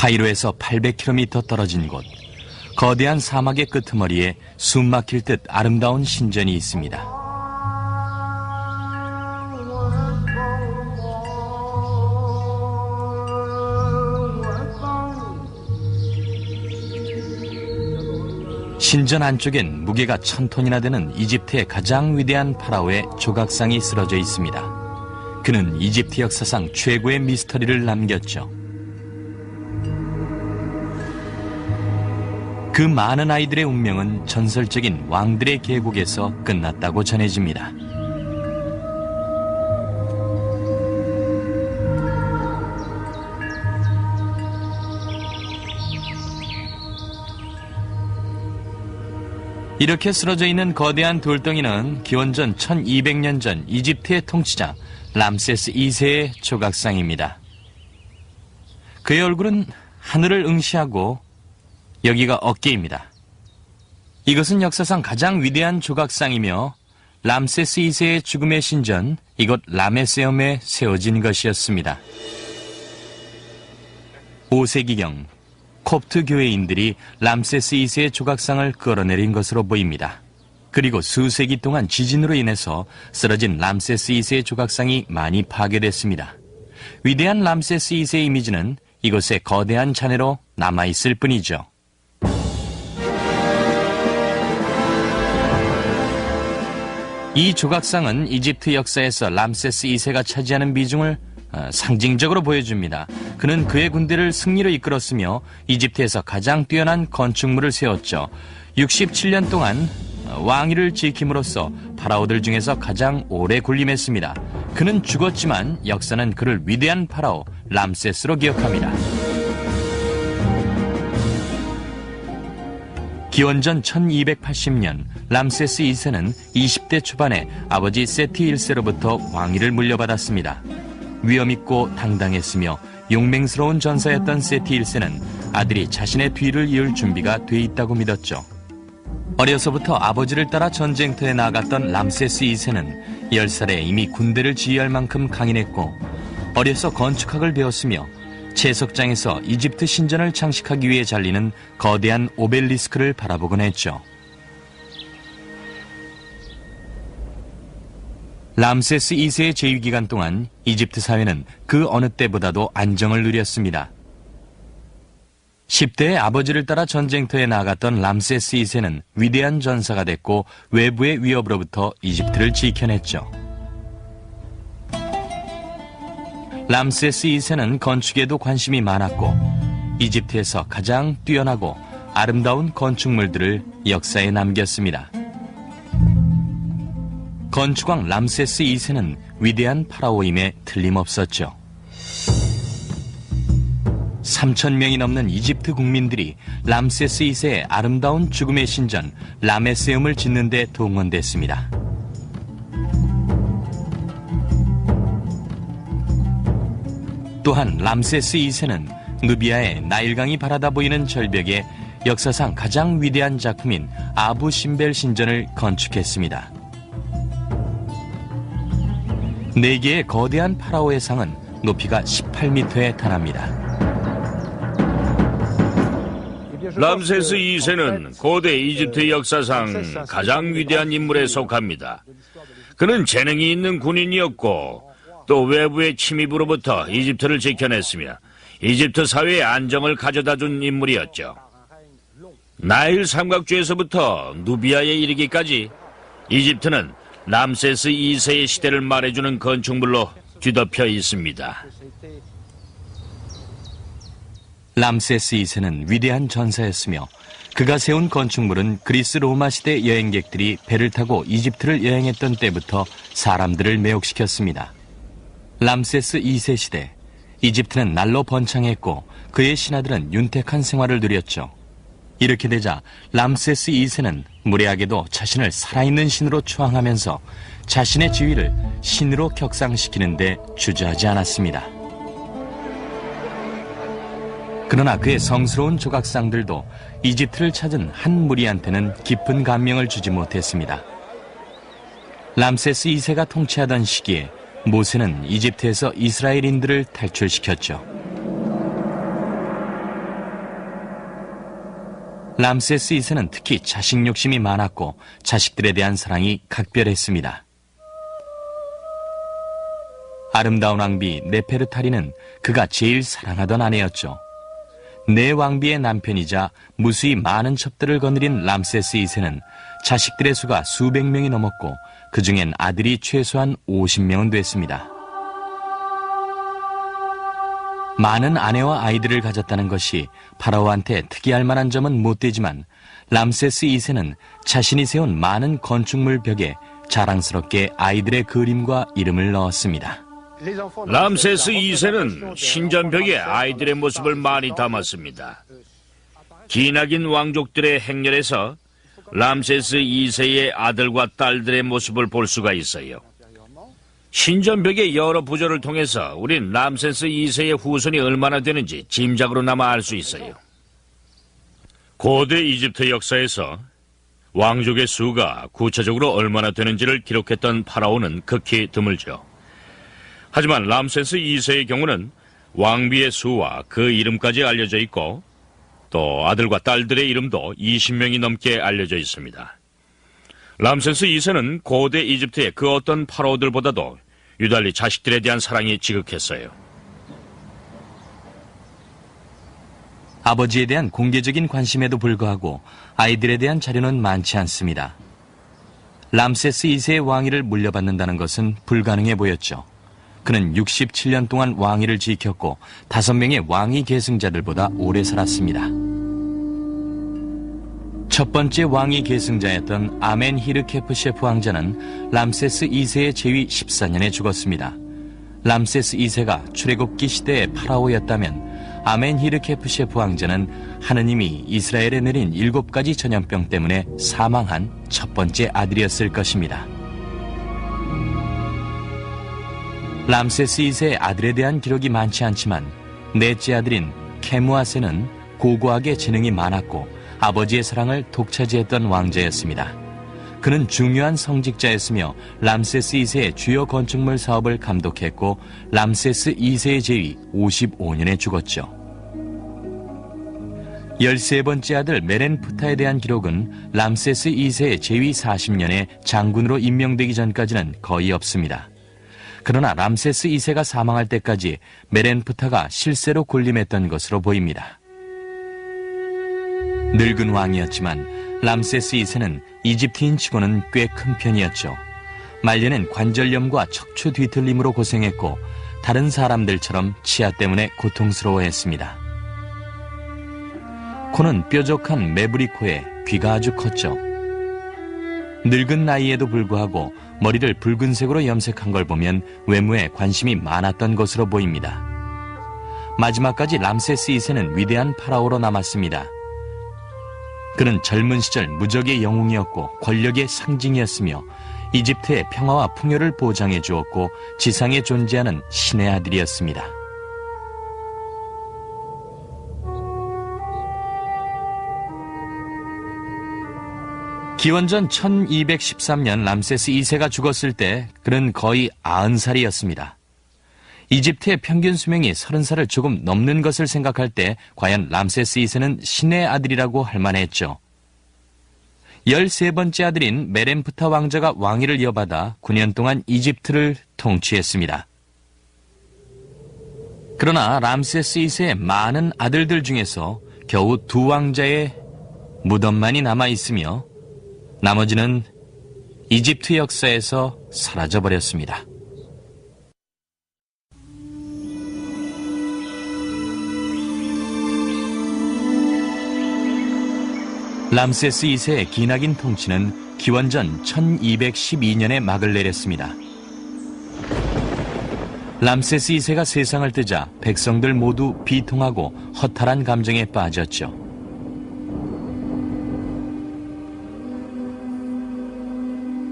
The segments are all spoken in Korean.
카이로에서 800km 떨어진 곳, 거대한 사막의 끄트머리에 숨막힐 듯 아름다운 신전이 있습니다. 신전 안쪽엔 무게가 1000톤이나 되는 이집트의 가장 위대한 파라오의 조각상이 쓰러져 있습니다. 그는 이집트 역사상 최고의 미스터리를 남겼죠. 그 많은 아이들의 운명은 전설적인 왕들의 계곡에서 끝났다고 전해집니다. 이렇게 쓰러져 있는 거대한 돌덩이는 기원전 1200년 전 이집트의 통치자 람세스 2세의 조각상입니다. 그의 얼굴은 하늘을 응시하고 여기가 어깨입니다. 이것은 역사상 가장 위대한 조각상이며 람세스 2세의 죽음의 신전, 이곳 라메세움에 세워진 것이었습니다. 5세기경 콥트 교회인들이 람세스 2세의 조각상을 끌어내린 것으로 보입니다. 그리고 수세기 동안 지진으로 인해서 쓰러진 람세스 2세의 조각상이 많이 파괴됐습니다. 위대한 람세스 2세의 이미지는 이곳의 거대한 잔해로 남아있을 뿐이죠. 이 조각상은 이집트 역사에서 람세스 2세가 차지하는 비중을 상징적으로 보여줍니다. 그는 그의 군대를 승리로 이끌었으며 이집트에서 가장 뛰어난 건축물을 세웠죠. 67년 동안 왕위를 지킴으로써 파라오들 중에서 가장 오래 군림했습니다. 그는 죽었지만 역사는 그를 위대한 파라오 람세스로 기억합니다. 기원전 1280년 람세스 2세는 20대 초반에 아버지 세티 1세로부터 왕위를 물려받았습니다. 위엄있고 당당했으며 용맹스러운 전사였던 세티 1세는 아들이 자신의 뒤를 이을 준비가 돼 있다고 믿었죠. 어려서부터 아버지를 따라 전쟁터에 나아갔던 람세스 2세는 10살에 이미 군대를 지휘할 만큼 강인했고 어려서 건축학을 배웠으며 채석장에서 이집트 신전을 장식하기 위해 잘리는 거대한 오벨리스크를 바라보곤 했죠. 람세스 2세의 재위기간 동안 이집트 사회는 그 어느 때보다도 안정을 누렸습니다. 10대에 아버지를 따라 전쟁터에 나아갔던 람세스 2세는 위대한 전사가 됐고 외부의 위협으로부터 이집트를 지켜냈죠. 람세스 2세는 건축에도 관심이 많았고 이집트에서 가장 뛰어나고 아름다운 건축물들을 역사에 남겼습니다. 건축왕 람세스 2세는 위대한 파라오임에 틀림없었죠. 3,000명이 넘는 이집트 국민들이 람세스 2세의 아름다운 죽음의 신전 라메세움을 짓는 데 동원됐습니다. 또한 람세스 2세는 누비아의 나일강이 바라다 보이는 절벽에 역사상 가장 위대한 작품인 아부 심벨 신전을 건축했습니다. 4개의 거대한 파라오의 상은 높이가 18m에 달합니다. 람세스 2세는 고대 이집트 역사상 가장 위대한 인물에 속합니다. 그는 재능이 있는 군인이었고 또 외부의 침입으로부터 이집트를 지켜냈으며 이집트 사회의 안정을 가져다준 인물이었죠. 나일 삼각주에서부터 누비아에 이르기까지 이집트는 람세스 2세의 시대를 말해주는 건축물로 뒤덮여 있습니다. 람세스 2세는 위대한 전사였으며 그가 세운 건축물은 그리스 로마 시대 여행객들이 배를 타고 이집트를 여행했던 때부터 사람들을 매혹시켰습니다. 람세스 2세 시대, 이집트는 날로 번창했고 그의 신하들은 윤택한 생활을 누렸죠. 이렇게 되자 람세스 2세는 무례하게도 자신을 살아있는 신으로 추앙하면서 자신의 지위를 신으로 격상시키는데 주저하지 않았습니다. 그러나 그의 성스러운 조각상들도 이집트를 찾은 한 무리한테는 깊은 감명을 주지 못했습니다. 람세스 2세가 통치하던 시기에 모세는 이집트에서 이스라엘인들을 탈출시켰죠. 람세스 2세는 특히 자식 욕심이 많았고 자식들에 대한 사랑이 각별했습니다. 아름다운 왕비 네페르타리는 그가 제일 사랑하던 아내였죠. 네 왕비의 남편이자 무수히 많은 첩들을 거느린 람세스 2세는 자식들의 수가 수백 명이 넘었고 그 중엔 아들이 최소한 50명은 됐습니다. 많은 아내와 아이들을 가졌다는 것이 파라오한테 특이할 만한 점은 못 되지만 람세스 2세는 자신이 세운 많은 건축물 벽에 자랑스럽게 아이들의 그림과 이름을 넣었습니다. 람세스 2세는 신전벽에 아이들의 모습을 많이 담았습니다. 기나긴 왕족들의 행렬에서 람세스 2세의 아들과 딸들의 모습을 볼 수가 있어요. 신전벽의 여러 부조를 통해서 우린 람세스 2세의 후손이 얼마나 되는지 짐작으로나마 알 수 있어요. 고대 이집트 역사에서 왕족의 수가 구체적으로 얼마나 되는지를 기록했던 파라오는 극히 드물죠. 하지만 람세스 2세의 경우는 왕비의 수와 그 이름까지 알려져 있고 또 아들과 딸들의 이름도 20명이 넘게 알려져 있습니다. 람세스 2세는 고대 이집트의 그 어떤 파라오들보다도 유달리 자식들에 대한 사랑이 지극했어요. 아버지에 대한 공개적인 관심에도 불구하고 아이들에 대한 자료는 많지 않습니다. 람세스 2세의 왕위를 물려받는다는 것은 불가능해 보였죠. 그는 67년 동안 왕위를 지켰고 5명의 왕위 계승자들보다 오래 살았습니다. 첫 번째 왕위 계승자였던 아멘히르케프셰프 왕자는 람세스 2세의 재위 14년에 죽었습니다. 람세스 2세가 출애굽기 시대의 파라오였다면 아멘히르케프셰프 왕자는 하느님이 이스라엘에 내린 7가지 전염병 때문에 사망한 첫 번째 아들이었을 것입니다. 람세스 2세의 아들에 대한 기록이 많지 않지만 넷째 아들인 케무아세는 고고하게 재능이 많았고 아버지의 사랑을 독차지했던 왕자였습니다. 그는 중요한 성직자였으며 람세스 2세의 주요 건축물 사업을 감독했고 람세스 2세의 재위 55년에 죽었죠. 13번째 아들 메렌프타에 대한 기록은 람세스 2세의 재위 40년에 장군으로 임명되기 전까지는 거의 없습니다. 그러나 람세스 2세가 사망할 때까지 메렌프타가 실세로 군림했던 것으로 보입니다. 늙은 왕이었지만 람세스 2세는 이집트인 치고는 꽤 큰 편이었죠. 말년엔 관절염과 척추 뒤틀림으로 고생했고 다른 사람들처럼 치아 때문에 고통스러워했습니다. 코는 뾰족한 매부리 코에 귀가 아주 컸죠. 늙은 나이에도 불구하고 머리를 붉은색으로 염색한 걸 보면 외모에 관심이 많았던 것으로 보입니다. 마지막까지 람세스 2세는 위대한 파라오로 남았습니다. 그는 젊은 시절 무적의 영웅이었고 권력의 상징이었으며 이집트의 평화와 풍요를 보장해 주었고 지상에 존재하는 신의 아들이었습니다. 기원전 1213년 람세스 2세가 죽었을 때 그는 거의 90살이었습니다. 이집트의 평균 수명이 30살을 조금 넘는 것을 생각할 때 과연 람세스 2세는 신의 아들이라고 할 만했죠. 13번째 아들인 메렌프타 왕자가 왕위를 이어받아 9년 동안 이집트를 통치했습니다. 그러나 람세스 2세의 많은 아들들 중에서 겨우 2왕자의 무덤만이 남아있으며 나머지는 이집트 역사에서 사라져버렸습니다. 람세스 2세의 기나긴 통치는 기원전 1212년에 막을 내렸습니다. 람세스 2세가 세상을 뜨자 백성들 모두 비통하고 허탈한 감정에 빠졌죠.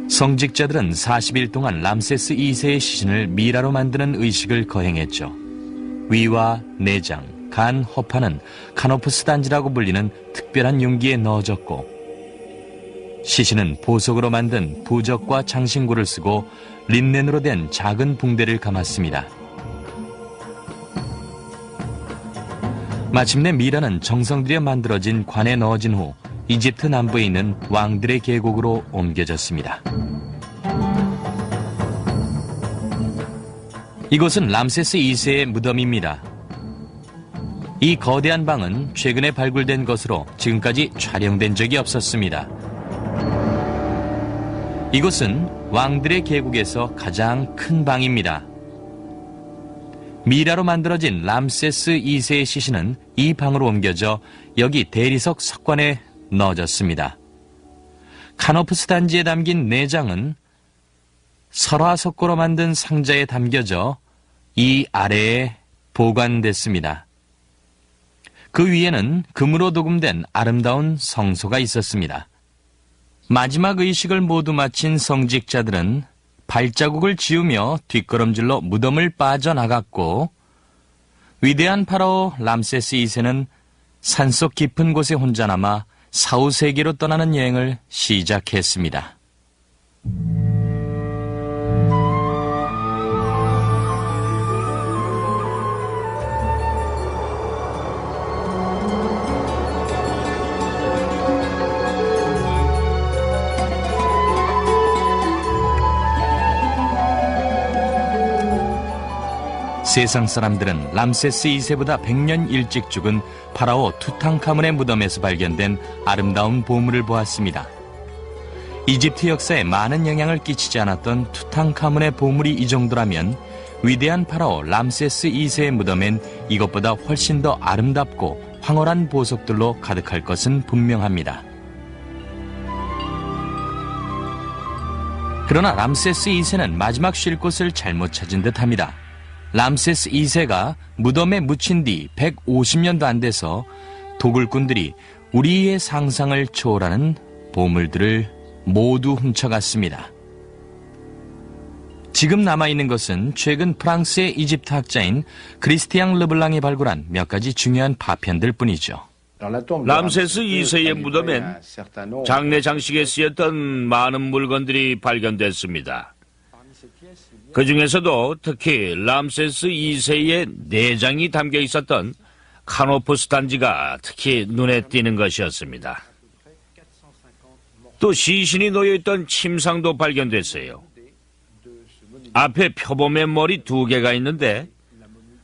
성직자들은 40일 동안 람세스 2세의 시신을 미라로 만드는 의식을 거행했죠. 위와 내장, 간, 허파는 카노프스 단지라고 불리는 특별한 용기에 넣어졌고 시신은 보석으로 만든 부적과 장신구를 쓰고 린넨으로 된 작은 붕대를 감았습니다. 마침내 미라는 정성 들여 만들어진 관에 넣어진 후 이집트 남부에 있는 왕들의 계곡으로 옮겨졌습니다. 이곳은 람세스 2세의 무덤입니다. 이 거대한 방은 최근에 발굴된 것으로 지금까지 촬영된 적이 없었습니다. 이곳은 왕들의 계곡에서 가장 큰 방입니다. 미라로 만들어진 람세스 2세의 시신은 이 방으로 옮겨져 여기 대리석 석관에 넣어졌습니다. 카노프스 단지에 담긴 내장은 설화석고로 만든 상자에 담겨져 이 아래에 보관됐습니다. 그 위에는 금으로 도금된 아름다운 성소가 있었습니다. 마지막 의식을 모두 마친 성직자들은 발자국을 지우며 뒷걸음질로 무덤을 빠져나갔고 위대한 파라오 람세스 2세는 산속 깊은 곳에 혼자 남아 사후세계로 떠나는 여행을 시작했습니다. 세상 사람들은 람세스 2세보다 100년 일찍 죽은 파라오 투탕카문의 무덤에서 발견된 아름다운 보물을 보았습니다. 이집트 역사에 많은 영향을 끼치지 않았던 투탕카문의 보물이 이 정도라면 위대한 파라오 람세스 2세의 무덤엔 이것보다 훨씬 더 아름답고 황홀한 보석들로 가득할 것은 분명합니다. 그러나 람세스 2세는 마지막 쉴 곳을 잘못 찾은 듯합니다. 람세스 2세가 무덤에 묻힌 뒤 150년도 안 돼서 도굴꾼들이 우리의 상상을 초월하는 보물들을 모두 훔쳐갔습니다. 지금 남아있는 것은 최근 프랑스의 이집트 학자인 크리스티앙 르블랑이 발굴한 몇 가지 중요한 파편들 뿐이죠. 람세스 2세의 무덤엔 장례 장식에 쓰였던 많은 물건들이 발견됐습니다. 그 중에서도 특히 람세스 2세의 내장이 담겨 있었던 카노프스 단지가 특히 눈에 띄는 것이었습니다. 또 시신이 놓여있던 침상도 발견됐어요. 앞에 표범의 머리 2개가 있는데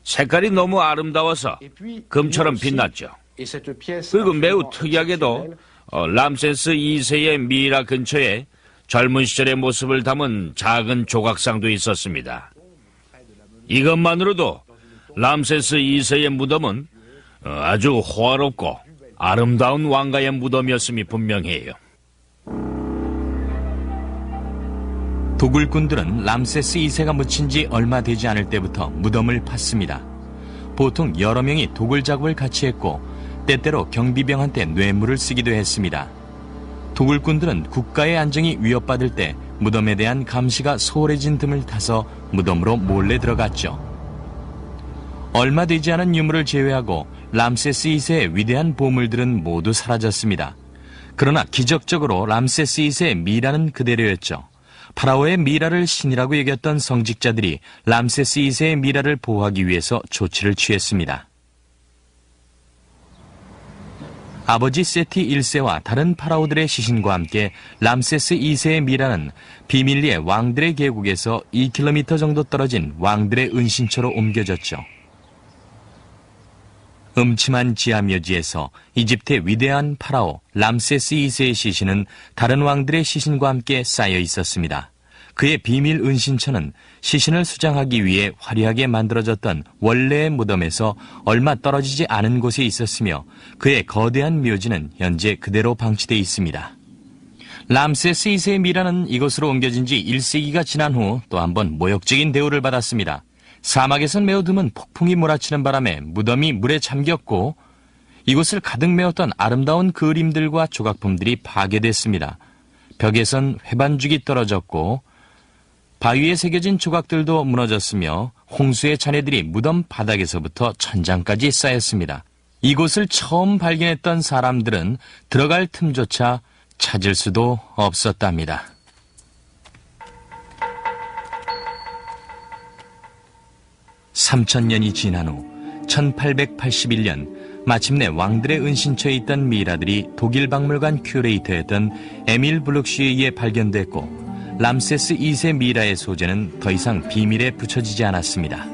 색깔이 너무 아름다워서 금처럼 빛났죠. 그리고 매우 특이하게도 람세스 2세의 미라 근처에 젊은 시절의 모습을 담은 작은 조각상도 있었습니다. 이것만으로도 람세스 2세의 무덤은 아주 호화롭고 아름다운 왕가의 무덤이었음이 분명해요. 도굴꾼들은 람세스 2세가 묻힌 지 얼마 되지 않을 때부터 무덤을 팠습니다. 보통 여러 명이 도굴 작업을 같이 했고 때때로 경비병한테 뇌물을 쓰기도 했습니다. 도굴꾼들은 국가의 안정이 위협받을 때 무덤에 대한 감시가 소홀해진 틈을 타서 무덤으로 몰래 들어갔죠. 얼마 되지 않은 유물을 제외하고 람세스 2세의 위대한 보물들은 모두 사라졌습니다. 그러나 기적적으로 람세스 2세의 미라는 그대로였죠. 파라오의 미라를 신이라고 여겼던 성직자들이 람세스 2세의 미라를 보호하기 위해서 조치를 취했습니다. 아버지 세티 1세와 다른 파라오들의 시신과 함께 람세스 2세의 미라는 비밀리에 왕들의 계곡에서 2km 정도 떨어진 왕들의 은신처로 옮겨졌죠. 음침한 지하 묘지에서 이집트의 위대한 파라오 람세스 2세의 시신은 다른 왕들의 시신과 함께 쌓여 있었습니다. 그의 비밀 은신처는 시신을 수장하기 위해 화려하게 만들어졌던 원래의 무덤에서 얼마 떨어지지 않은 곳에 있었으며 그의 거대한 묘지는 현재 그대로 방치되어 있습니다. 람세스 2세의 미라는 이곳으로 옮겨진 지 1세기가 지난 후 또 한 번 모욕적인 대우를 받았습니다. 사막에선 매우 드문 폭풍이 몰아치는 바람에 무덤이 물에 잠겼고 이곳을 가득 메웠던 아름다운 그림들과 조각품들이 파괴됐습니다. 벽에선 회반죽이 떨어졌고 바위에 새겨진 조각들도 무너졌으며 홍수의 잔해들이 무덤 바닥에서부터 천장까지 쌓였습니다. 이곳을 처음 발견했던 사람들은 들어갈 틈조차 찾을 수도 없었답니다. (3000년이) 지난 후 1881년 마침내 왕들의 은신처에 있던 미이라들이 독일 박물관 큐레이터였던 에밀 블룩시에 의해 발견됐고 람세스 2세 미이라의 소재는 더 이상 비밀에 붙여지지 않았습니다.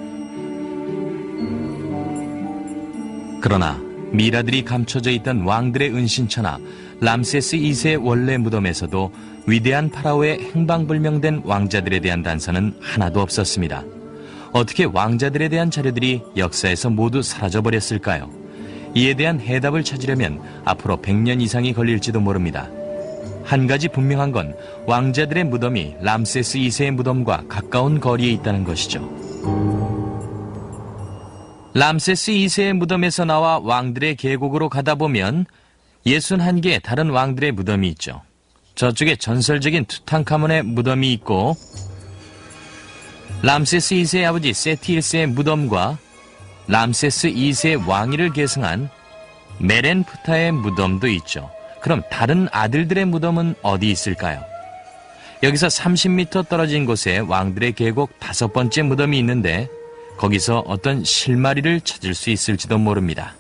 그러나 미이라들이 감춰져 있던 왕들의 은신처나 람세스 2세의 원래 무덤에서도 위대한 파라오의 행방불명된 왕자들에 대한 단서는 하나도 없었습니다. 어떻게 왕자들에 대한 자료들이 역사에서 모두 사라져버렸을까요? 이에 대한 해답을 찾으려면 앞으로 100년 이상이 걸릴지도 모릅니다. 한 가지 분명한 건 왕자들의 무덤이 람세스 2세의 무덤과 가까운 거리에 있다는 것이죠. 람세스 2세의 무덤에서 나와 왕들의 계곡으로 가다 보면 61개의 다른 왕들의 무덤이 있죠. 저쪽에 전설적인 투탕카몬의 무덤이 있고 람세스 2세의 아버지 세티 1세의 무덤과 람세스 2세의 왕위를 계승한 메렌프타의 무덤도 있죠. 그럼 다른 아들들의 무덤은 어디 있을까요? 여기서 30m 떨어진 곳에 왕들의 계곡 5번째 무덤이 있는데 거기서 어떤 실마리를 찾을 수 있을지도 모릅니다.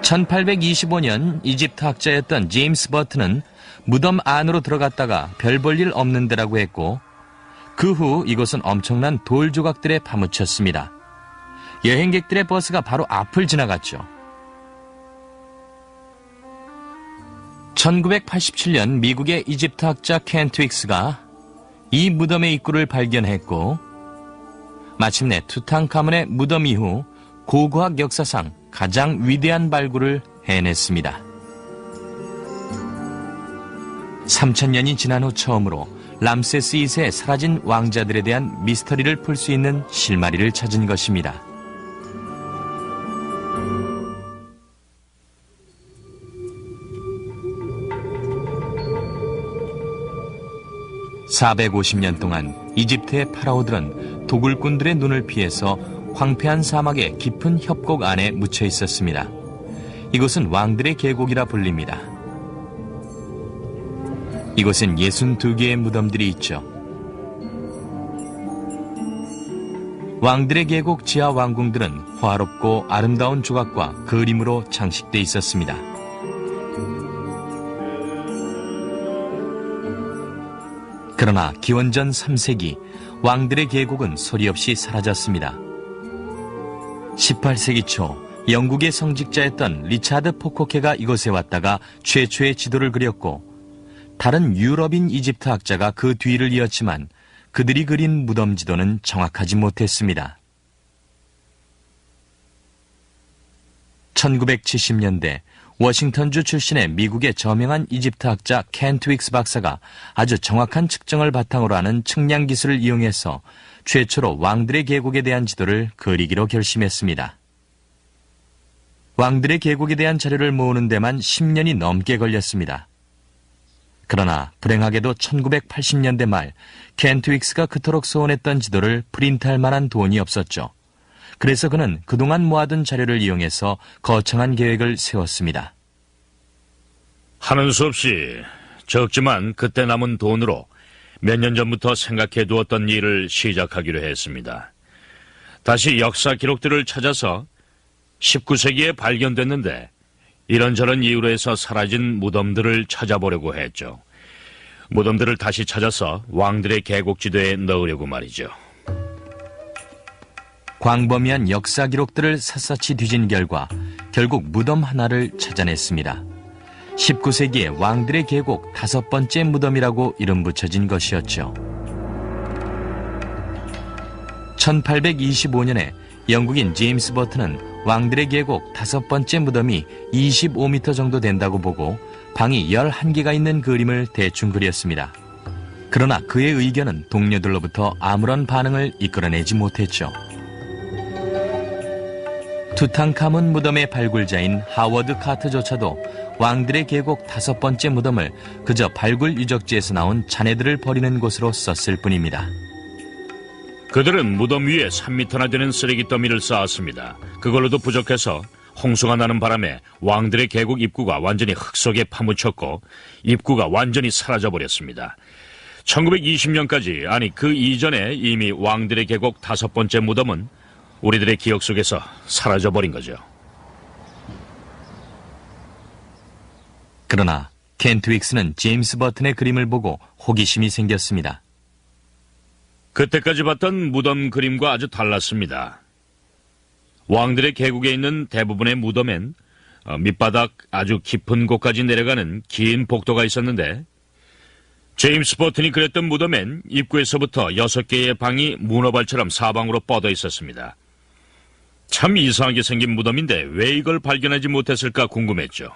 1825년 이집트 학자였던 제임스 버튼은 무덤 안으로 들어갔다가 별 볼 일 없는 데라고 했고 그 후 이곳은 엄청난 돌 조각들에 파묻혔습니다. 여행객들의 버스가 바로 앞을 지나갔죠. 1987년 미국의 이집트 학자 켄 트윅스가 이 무덤의 입구를 발견했고 마침내 투탕카몬의 무덤 이후 고고학 역사상 가장 위대한 발굴을 해냈습니다. 3000년이 지난 후 처음으로 람세스 2세의 사라진 왕자들에 대한 미스터리를 풀 수 있는 실마리를 찾은 것입니다. (450년) 동안 이집트의 파라오들은 도굴꾼들의 눈을 피해서 황폐한 사막의 깊은 협곡 안에 묻혀 있었습니다. 이곳은 왕들의 계곡이라 불립니다. 이곳엔 62개의 무덤들이 있죠. 왕들의 계곡 지하 왕궁들은 화롭고 아름다운 조각과 그림으로 장식돼 있었습니다. 그러나 기원전 3세기 왕들의 계곡은 소리 없이 사라졌습니다. 18세기 초 영국의 성직자였던 리차드 포코케가 이곳에 왔다가 최초의 지도를 그렸고 다른 유럽인 이집트 학자가 그 뒤를 이었지만 그들이 그린 무덤 지도는 정확하지 못했습니다. 1970년대 워싱턴주 출신의 미국의 저명한 이집트 학자 켄 트윅스 박사가 아주 정확한 측정을 바탕으로 하는 측량 기술을 이용해서 최초로 왕들의 계곡에 대한 지도를 그리기로 결심했습니다. 왕들의 계곡에 대한 자료를 모으는 데만 10년이 넘게 걸렸습니다. 그러나 불행하게도 1980년대 말 켄 트윅스가 그토록 소원했던 지도를 프린트할 만한 돈이 없었죠. 그래서 그는 그동안 모아둔 자료를 이용해서 거창한 계획을 세웠습니다. 하는 수 없이 적지만 그때 남은 돈으로 몇 년 전부터 생각해 두었던 일을 시작하기로 했습니다. 다시 역사 기록들을 찾아서 19세기에 발견됐는데 이런저런 이유로 해서 사라진 무덤들을 찾아보려고 했죠. 무덤들을 다시 찾아서 왕들의 계곡 지도에 넣으려고 말이죠. 광범위한 역사 기록들을 샅샅이 뒤진 결과 결국 무덤 하나를 찾아냈습니다. 19세기의 왕들의 계곡 5번째 무덤이라고 이름 붙여진 것이었죠. 1825년에 영국인 제임스 버튼은 왕들의 계곡 5번째 무덤이 25m 정도 된다고 보고 방이 11개가 있는 그림을 대충 그렸습니다. 그러나 그의 의견은 동료들로부터 아무런 반응을 이끌어내지 못했죠. 투탕카몬 무덤의 발굴자인 하워드 카트조차도 왕들의 계곡 5번째 무덤을 그저 발굴 유적지에서 나온 잔해들을 버리는 곳으로 썼을 뿐입니다. 그들은 무덤 위에 3m나 되는 쓰레기 더미를 쌓았습니다. 그걸로도 부족해서 홍수가 나는 바람에 왕들의 계곡 입구가 완전히 흙 속에 파묻혔고 입구가 완전히 사라져버렸습니다. 1920년까지 아니 그 이전에 이미 왕들의 계곡 5번째 무덤은 우리들의 기억 속에서 사라져버린 거죠. 그러나 켄트 윅스는 제임스 버튼의 그림을 보고 호기심이 생겼습니다. 그때까지 봤던 무덤 그림과 아주 달랐습니다. 왕들의 계곡에 있는 대부분의 무덤엔 밑바닥 아주 깊은 곳까지 내려가는 긴 복도가 있었는데, 제임스 버튼이 그렸던 무덤엔 입구에서부터 6개의 방이 문어발처럼 사방으로 뻗어 있었습니다. 참 이상하게 생긴 무덤인데 왜 이걸 발견하지 못했을까 궁금했죠.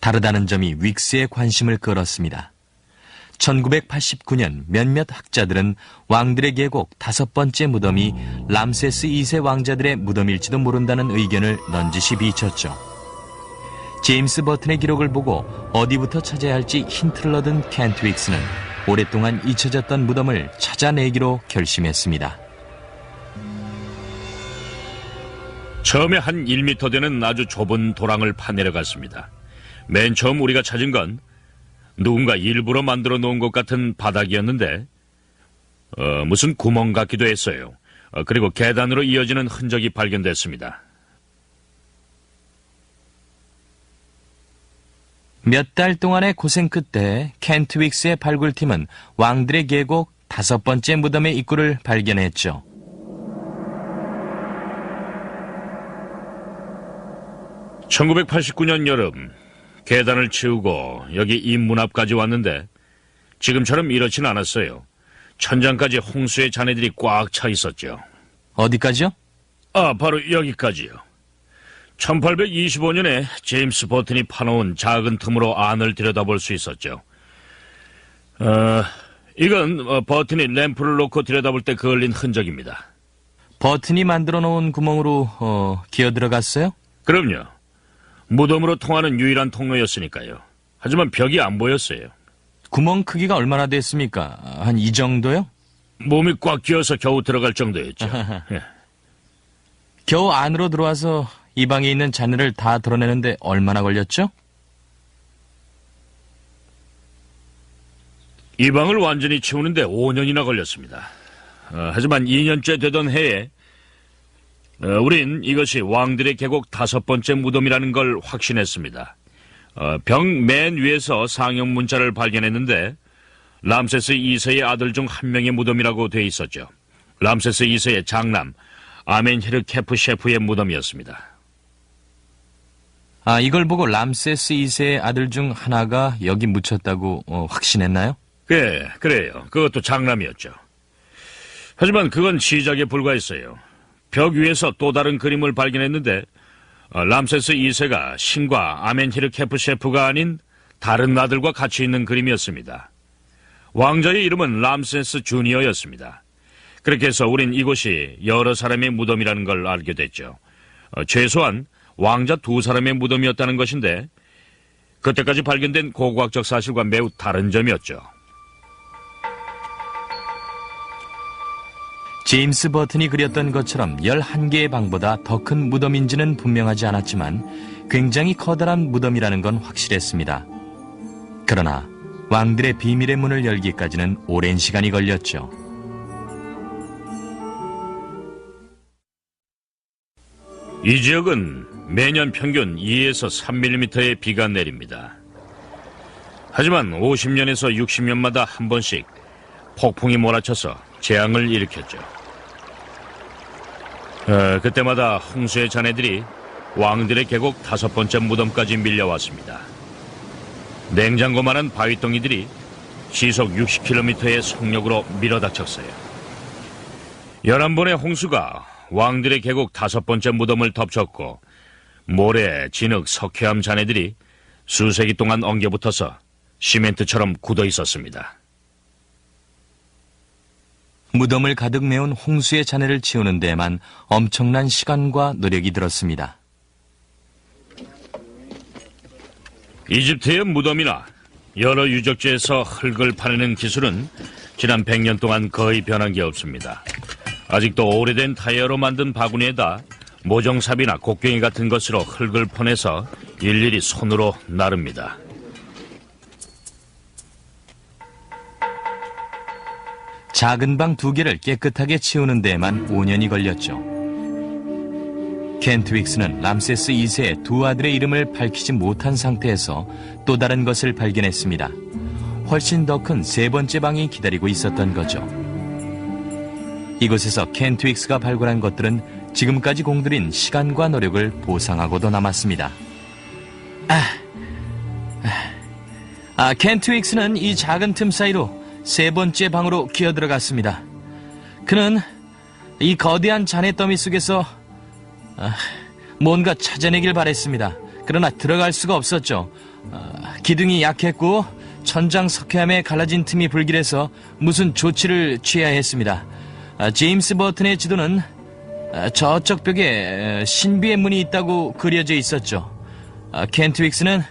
다르다는 점이 윅스의 관심을 끌었습니다. 1989년 몇몇 학자들은 왕들의 계곡 5번째 무덤이 람세스 2세 왕자들의 무덤일지도 모른다는 의견을 넌지시 비쳤죠. 제임스 버튼의 기록을 보고 어디부터 찾아야 할지 힌트를 얻은 켄트 윅스는 오랫동안 잊혀졌던 무덤을 찾아내기로 결심했습니다. 처음에 한 1m 되는 아주 좁은 도랑을 파내려갔습니다. 맨 처음 우리가 찾은 건 누군가 일부러 만들어 놓은 것 같은 바닥이었는데 무슨 구멍 같기도 했어요. 그리고 계단으로 이어지는 흔적이 발견됐습니다. 몇 달 동안의 고생 끝에 켄트 윅스의 발굴팀은 왕들의 계곡 5번째 무덤의 입구를 발견했죠. (1989년) 여름 계단을 치우고 여기 이 문 앞까지 왔는데 지금처럼 이렇진 않았어요. 천장까지 홍수의 잔해들이 꽉 차 있었죠. 어디까지요? 바로 여기까지요. 1825년에 제임스 버튼이 파놓은 작은 틈으로 안을 들여다볼 수 있었죠. 이건 버튼이 램프를 놓고 들여다볼 때 그을린 흔적입니다. 버튼이 만들어 놓은 구멍으로 기어 들어갔어요? 그럼요. 무덤으로 통하는 유일한 통로였으니까요. 하지만 벽이 안 보였어요. 구멍 크기가 얼마나 됐습니까? 한 이 정도요? 몸이 꽉 끼어서 겨우 들어갈 정도였죠. 예. 겨우 안으로 들어와서 이 방에 있는 잔해를 다 드러내는데 얼마나 걸렸죠? 이 방을 완전히 치우는데 5년이나 걸렸습니다. 하지만 2년째 되던 해에 우린 이것이 왕들의 계곡 5번째 무덤이라는 걸 확신했습니다. 벽 맨 위에서 상형 문자를 발견했는데 람세스 2세의 아들 중 한 명의 무덤이라고 돼 있었죠. 람세스 2세의 장남 아멘히르케프 셰프의 무덤이었습니다. 이걸 보고 람세스 2세의 아들 중 하나가 여기 묻혔다고 확신했나요? 예, 그래요. 그것도 장남이었죠. 하지만 그건 시작에 불과했어요. 벽 위에서 또 다른 그림을 발견했는데 람세스 2세가 신과 아멘히르케프 셰프가 아닌 다른 아들과 같이 있는 그림이었습니다. 왕자의 이름은 람세스 주니어였습니다. 그렇게 해서 우린 이곳이 여러 사람의 무덤이라는 걸 알게 됐죠. 최소한 왕자 2사람의 무덤이었다는 것인데 그때까지 발견된 고고학적 사실과 매우 다른 점이었죠. 제임스 버튼이 그렸던 것처럼 11개의 방보다 더 큰 무덤인지는 분명하지 않았지만 굉장히 커다란 무덤이라는 건 확실했습니다. 그러나 왕들의 비밀의 문을 열기까지는 오랜 시간이 걸렸죠. 이 지역은 매년 평균 2에서 3mm의 비가 내립니다. 하지만 50년에서 60년마다 한 번씩 폭풍이 몰아쳐서 재앙을 일으켰죠. 그때마다 홍수의 잔해들이 왕들의 계곡 5번째 무덤까지 밀려왔습니다. 냉장고만한 바위덩이들이 시속 60km의 속력으로 밀어닥쳤어요. 11번의 홍수가 왕들의 계곡 5번째 무덤을 덮쳤고 모래, 진흙, 석회암 잔해들이 수세기 동안 엉겨붙어서 시멘트처럼 굳어 있었습니다. 무덤을 가득 메운 홍수의 잔해를 치우는 데에만 엄청난 시간과 노력이 들었습니다. 이집트의 무덤이나 여러 유적지에서 흙을 파내는 기술은 지난 100년 동안 거의 변한 게 없습니다. 아직도 오래된 타이어로 만든 바구니에다 모정삽이나 곡괭이 같은 것으로 흙을 퍼내서 일일이 손으로 나릅니다. 작은 방 2개를 깨끗하게 치우는 데에만 5년이 걸렸죠. 켄트 윅스는 람세스 2세의 두 아들의 이름을 밝히지 못한 상태에서 또 다른 것을 발견했습니다. 훨씬 더 큰 세 번째 방이 기다리고 있었던 거죠. 이곳에서 켄트 윅스가 발굴한 것들은 지금까지 공들인 시간과 노력을 보상하고도 남았습니다. 켄트 윅스는 이 작은 틈 사이로 세 번째 방으로 기어들어갔습니다. 그는 이 거대한 잔해 더미 속에서 뭔가 찾아내길 바랬습니다. 그러나 들어갈 수가 없었죠. 기둥이 약했고 천장 석회암에 갈라진 틈이 불길해서 무슨 조치를 취해야 했습니다. 제임스 버튼의 지도는 저쪽 벽에 신비의 문이 있다고 그려져 있었죠. 켄트 윅스는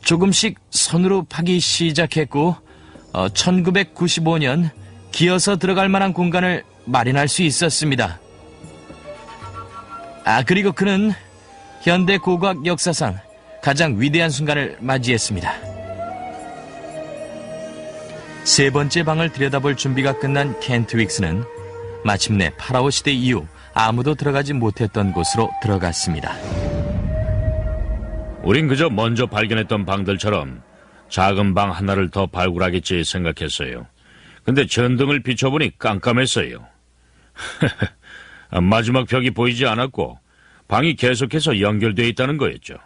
조금씩 손으로 파기 시작했고 1995년 기어서 들어갈 만한 공간을 마련할 수 있었습니다. 그리고 그는 현대 고고학 역사상 가장 위대한 순간을 맞이했습니다. 세 번째 방을 들여다볼 준비가 끝난 켄트 윅스는 마침내 파라오 시대 이후 아무도 들어가지 못했던 곳으로 들어갔습니다. 우린 그저 먼저 발견했던 방들처럼 작은 방 하나를 더 발굴하겠지 생각했어요. 근데 전등을 비춰보니 깜깜했어요. 마지막 벽이 보이지 않았고 방이 계속해서 연결되어 있다는 거였죠.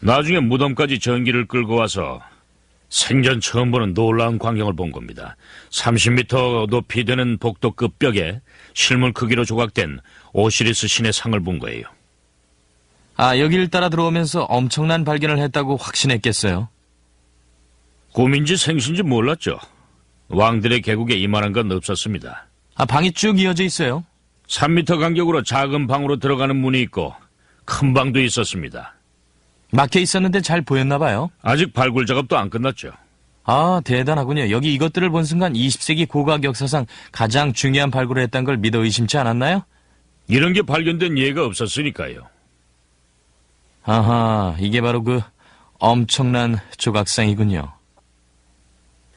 나중에 무덤까지 전기를 끌고 와서 생전 처음 보는 놀라운 광경을 본 겁니다. 30m 높이 되는 복도 끝벽에 실물 크기로 조각된 오시리스 신의 상을 본 거예요. 여기를 따라 들어오면서 엄청난 발견을 했다고 확신했겠어요. 꿈인지 생신지 몰랐죠. 왕들의 계곡에 이만한 건 없었습니다. 방이 쭉 이어져 있어요. 3m 간격으로 작은 방으로 들어가는 문이 있고 큰 방도 있었습니다. 막혀 있었는데 잘 보였나 봐요. 아직 발굴 작업도 안 끝났죠. 대단하군요. 여기 이것들을 본 순간 20세기 고고학 역사상 가장 중요한 발굴을 했다는 걸 믿어 의심치 않았나요? 이런 게 발견된 예가 없었으니까요. 이게 바로 그 엄청난 조각상이군요.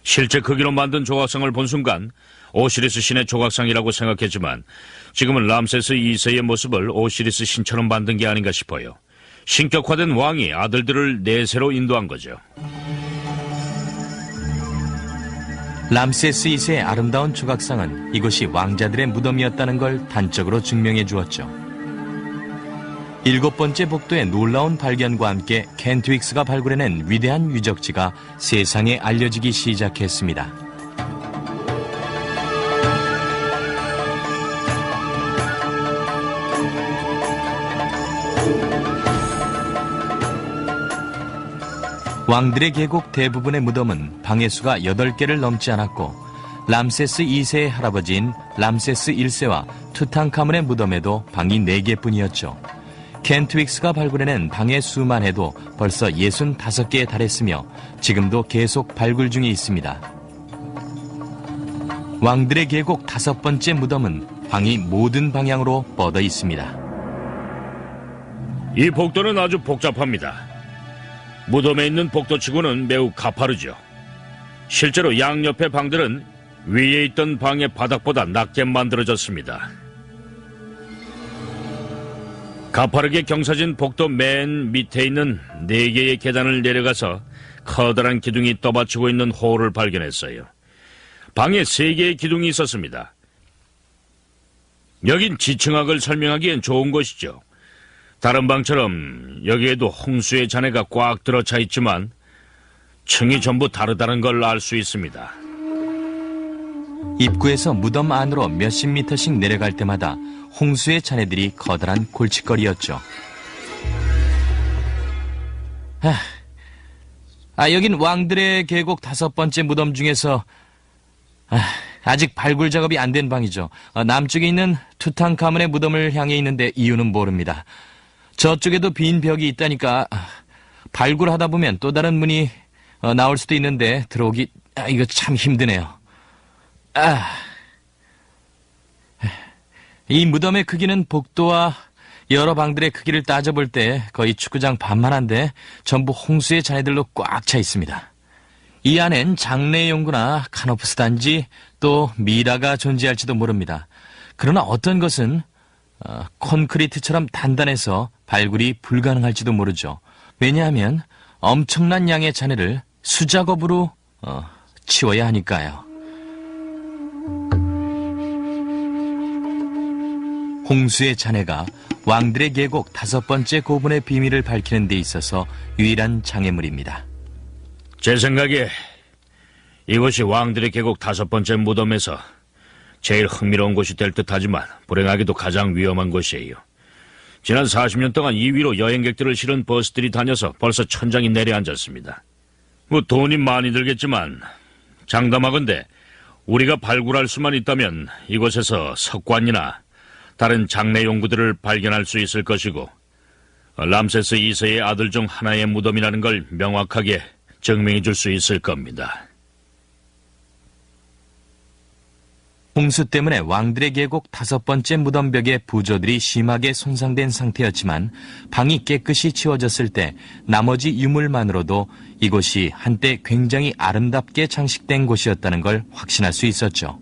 실제 크기로 만든 조각상을 본 순간 오시리스 신의 조각상이라고 생각했지만 지금은 람세스 2세의 모습을 오시리스 신처럼 만든 게 아닌가 싶어요. 신격화된 왕이 아들들을 내세로 인도한 거죠. 람세스 2세의 아름다운 조각상은 이곳이 왕자들의 무덤이었다는 걸 단적으로 증명해 주었죠. 7번째 복도의 놀라운 발견과 함께 켄트 윅스가 발굴해낸 위대한 유적지가 세상에 알려지기 시작했습니다. 왕들의 계곡 대부분의 무덤은 방의 수가 8개를 넘지 않았고 람세스 2세의 할아버지인 람세스 1세와 투탕카문의 무덤에도 방이 4개뿐이었죠. 켄트 윅스가 발굴해낸 방의 수만 해도 벌써 65개에 달했으며 지금도 계속 발굴 중에 있습니다. 왕들의 계곡 5번째 무덤은 방이 모든 방향으로 뻗어 있습니다. 이 복도는 아주 복잡합니다. 무덤에 있는 복도치고는 매우 가파르죠. 실제로 양옆의 방들은 위에 있던 방의 바닥보다 낮게 만들어졌습니다. 가파르게 경사진 복도 맨 밑에 있는 4개의 계단을 내려가서 커다란 기둥이 떠받치고 있는 홀을 발견했어요. 방에 3개의 기둥이 있었습니다. 여긴 지층학을 설명하기엔 좋은 곳이죠. 다른 방처럼 여기에도 홍수의 잔해가 꽉 들어차 있지만 층이 전부 다르다는 걸 알 수 있습니다. 입구에서 무덤 안으로 몇십 미터씩 내려갈 때마다 홍수의 잔해들이 커다란 골칫거리였죠. 여긴 왕들의 계곡 5번째 무덤 중에서 아직 발굴 작업이 안 된 방이죠. 남쪽에 있는 투탕카문의 무덤을 향해 있는데 이유는 모릅니다. 저쪽에도 빈 벽이 있다니까 발굴하다 보면 또 다른 문이 나올 수도 있는데 들어오기 이거 참 힘드네요. 이 무덤의 크기는 복도와 여러 방들의 크기를 따져볼 때 거의 축구장 반만한데 전부 홍수의 잔해들로 꽉 차 있습니다. 이 안엔 장내 용구나 카노프스 단지 또 미라가 존재할지도 모릅니다. 그러나 어떤 것은 콘크리트처럼 단단해서 발굴이 불가능할지도 모르죠. 왜냐하면 엄청난 양의 잔해를 수작업으로 치워야 하니까요. 홍수의 잔해가 왕들의 계곡 5번째 고분의 비밀을 밝히는 데 있어서 유일한 장애물입니다. 제 생각에 이곳이 왕들의 계곡 5번째 무덤에서 제일 흥미로운 곳이 될 듯하지만 불행하게도 가장 위험한 곳이에요. 지난 40년 동안 이 위로 여행객들을 실은 버스들이 다녀서 벌써 천장이 내려앉았습니다. 돈이 많이 들겠지만 장담하건대 우리가 발굴할 수만 있다면 이곳에서 석관이나 다른 장내 용구들을 발견할 수 있을 것이고 람세스 2세의 아들 중 하나의 무덤이라는 걸 명확하게 증명해 줄 수 있을 겁니다. 홍수 때문에 왕들의 계곡 5번째 무덤벽의 부조들이 심하게 손상된 상태였지만 방이 깨끗이 치워졌을 때 나머지 유물만으로도 이곳이 한때 굉장히 아름답게 장식된 곳이었다는 걸 확신할 수 있었죠.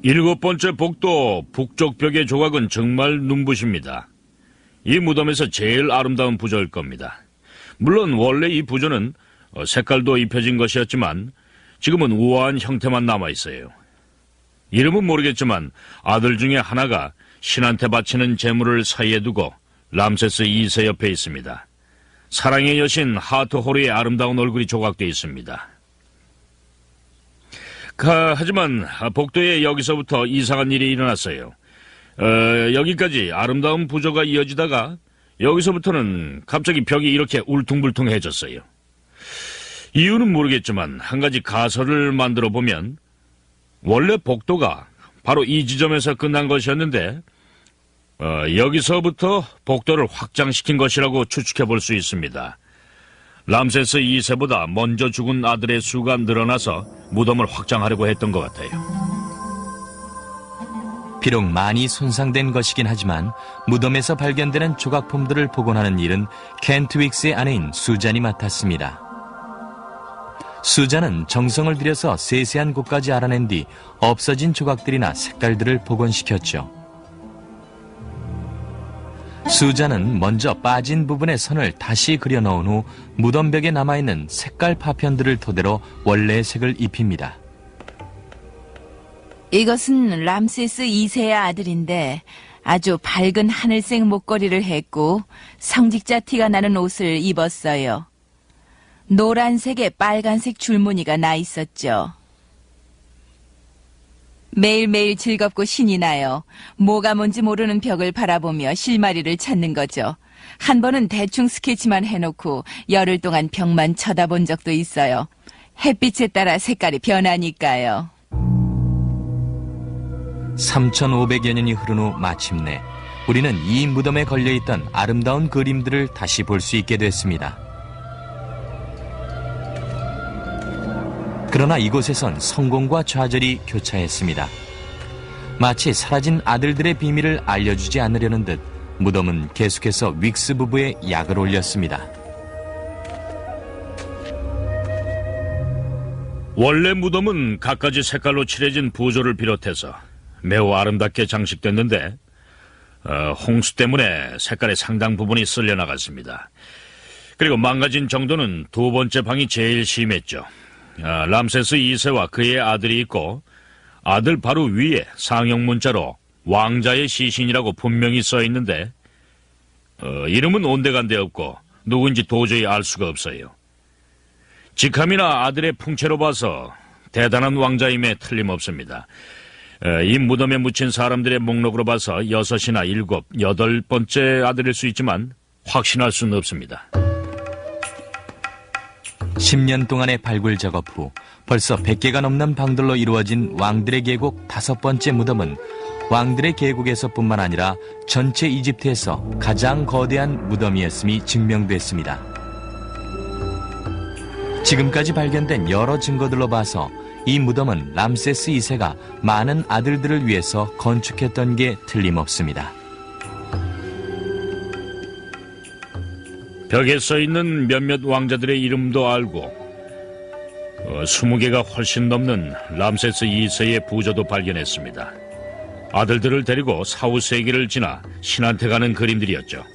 7번째 복도 북쪽 벽의 조각은 정말 눈부십니다. 이 무덤에서 제일 아름다운 부조일 겁니다. 물론 원래 이 부조는 색깔도 입혀진 것이었지만 지금은 우아한 형태만 남아있어요. 이름은 모르겠지만 아들 중에 하나가 신한테 바치는 재물을 사이에 두고 람세스 2세 옆에 있습니다. 사랑의 여신 하트호르의 아름다운 얼굴이 조각되어 있습니다. 하지만 복도에 여기서부터 이상한 일이 일어났어요. 여기까지 아름다운 부조가 이어지다가 여기서부터는 갑자기 벽이 이렇게 울퉁불퉁해졌어요. 이유는 모르겠지만 한 가지 가설을 만들어 보면 원래 복도가 바로 이 지점에서 끝난 것이었는데 여기서부터 복도를 확장시킨 것이라고 추측해 볼 수 있습니다. 람세스 2세보다 먼저 죽은 아들의 수가 늘어나서 무덤을 확장하려고 했던 것 같아요. 비록 많이 손상된 것이긴 하지만 무덤에서 발견되는 조각품들을 복원하는 일은 켄트 윅스의 아내인 수잔이 맡았습니다. 수잔은 정성을 들여서 세세한 곳까지 알아낸 뒤 없어진 조각들이나 색깔들을 복원시켰죠. 수잔은 먼저 빠진 부분의 선을 다시 그려넣은 후 무덤벽에 남아있는 색깔 파편들을 토대로 원래의 색을 입힙니다. 이것은 람세스 2세의 아들인데 아주 밝은 하늘색 목걸이를 했고 성직자 티가 나는 옷을 입었어요. 노란색에 빨간색 줄무늬가 나 있었죠. 매일매일 즐겁고 신이 나요. 뭐가 뭔지 모르는 벽을 바라보며 실마리를 찾는 거죠. 한 번은 대충 스케치만 해놓고 열흘 동안 벽만 쳐다본 적도 있어요. 햇빛에 따라 색깔이 변하니까요. 3,500여 년이 흐른 후 마침내 우리는 이 무덤에 걸려있던 아름다운 그림들을 다시 볼 수 있게 됐습니다. 그러나 이곳에선 성공과 좌절이 교차했습니다. 마치 사라진 아들들의 비밀을 알려주지 않으려는 듯 무덤은 계속해서 윅스 부부의 약을 올렸습니다. 원래 무덤은 갖가지 색깔로 칠해진 부조를 비롯해서 매우 아름답게 장식됐는데 홍수 때문에 색깔의 상당 부분이 쓸려나갔습니다. 그리고 망가진 정도는 2번째 방이 제일 심했죠. 람세스 2세와 그의 아들이 있고 아들 바로 위에 상형 문자로 왕자의 시신이라고 분명히 써 있는데 이름은 온데간데 없고 누군지 도저히 알 수가 없어요. 직함이나 아들의 풍채로 봐서 대단한 왕자임에 틀림없습니다. 이 무덤에 묻힌 사람들의 목록으로 봐서 6이나 7, 8번째 아들일 수 있지만 확신할 수는 없습니다. 10년 동안의 발굴 작업 후 벌써 100개가 넘는 방들로 이루어진 왕들의 계곡 5번째 무덤은 왕들의 계곡에서뿐만 아니라 전체 이집트에서 가장 거대한 무덤이었음이 증명됐습니다. 지금까지 발견된 여러 증거들로 봐서 이 무덤은 람세스 2세가 많은 아들들을 위해서 건축했던 게 틀림없습니다. 벽에 써 있는 몇몇 왕자들의 이름도 알고 20개가 훨씬 넘는 람세스 2세의 부조도 발견했습니다. 아들들을 데리고 사후 세기를 지나 신한테 가는 그림들이었죠.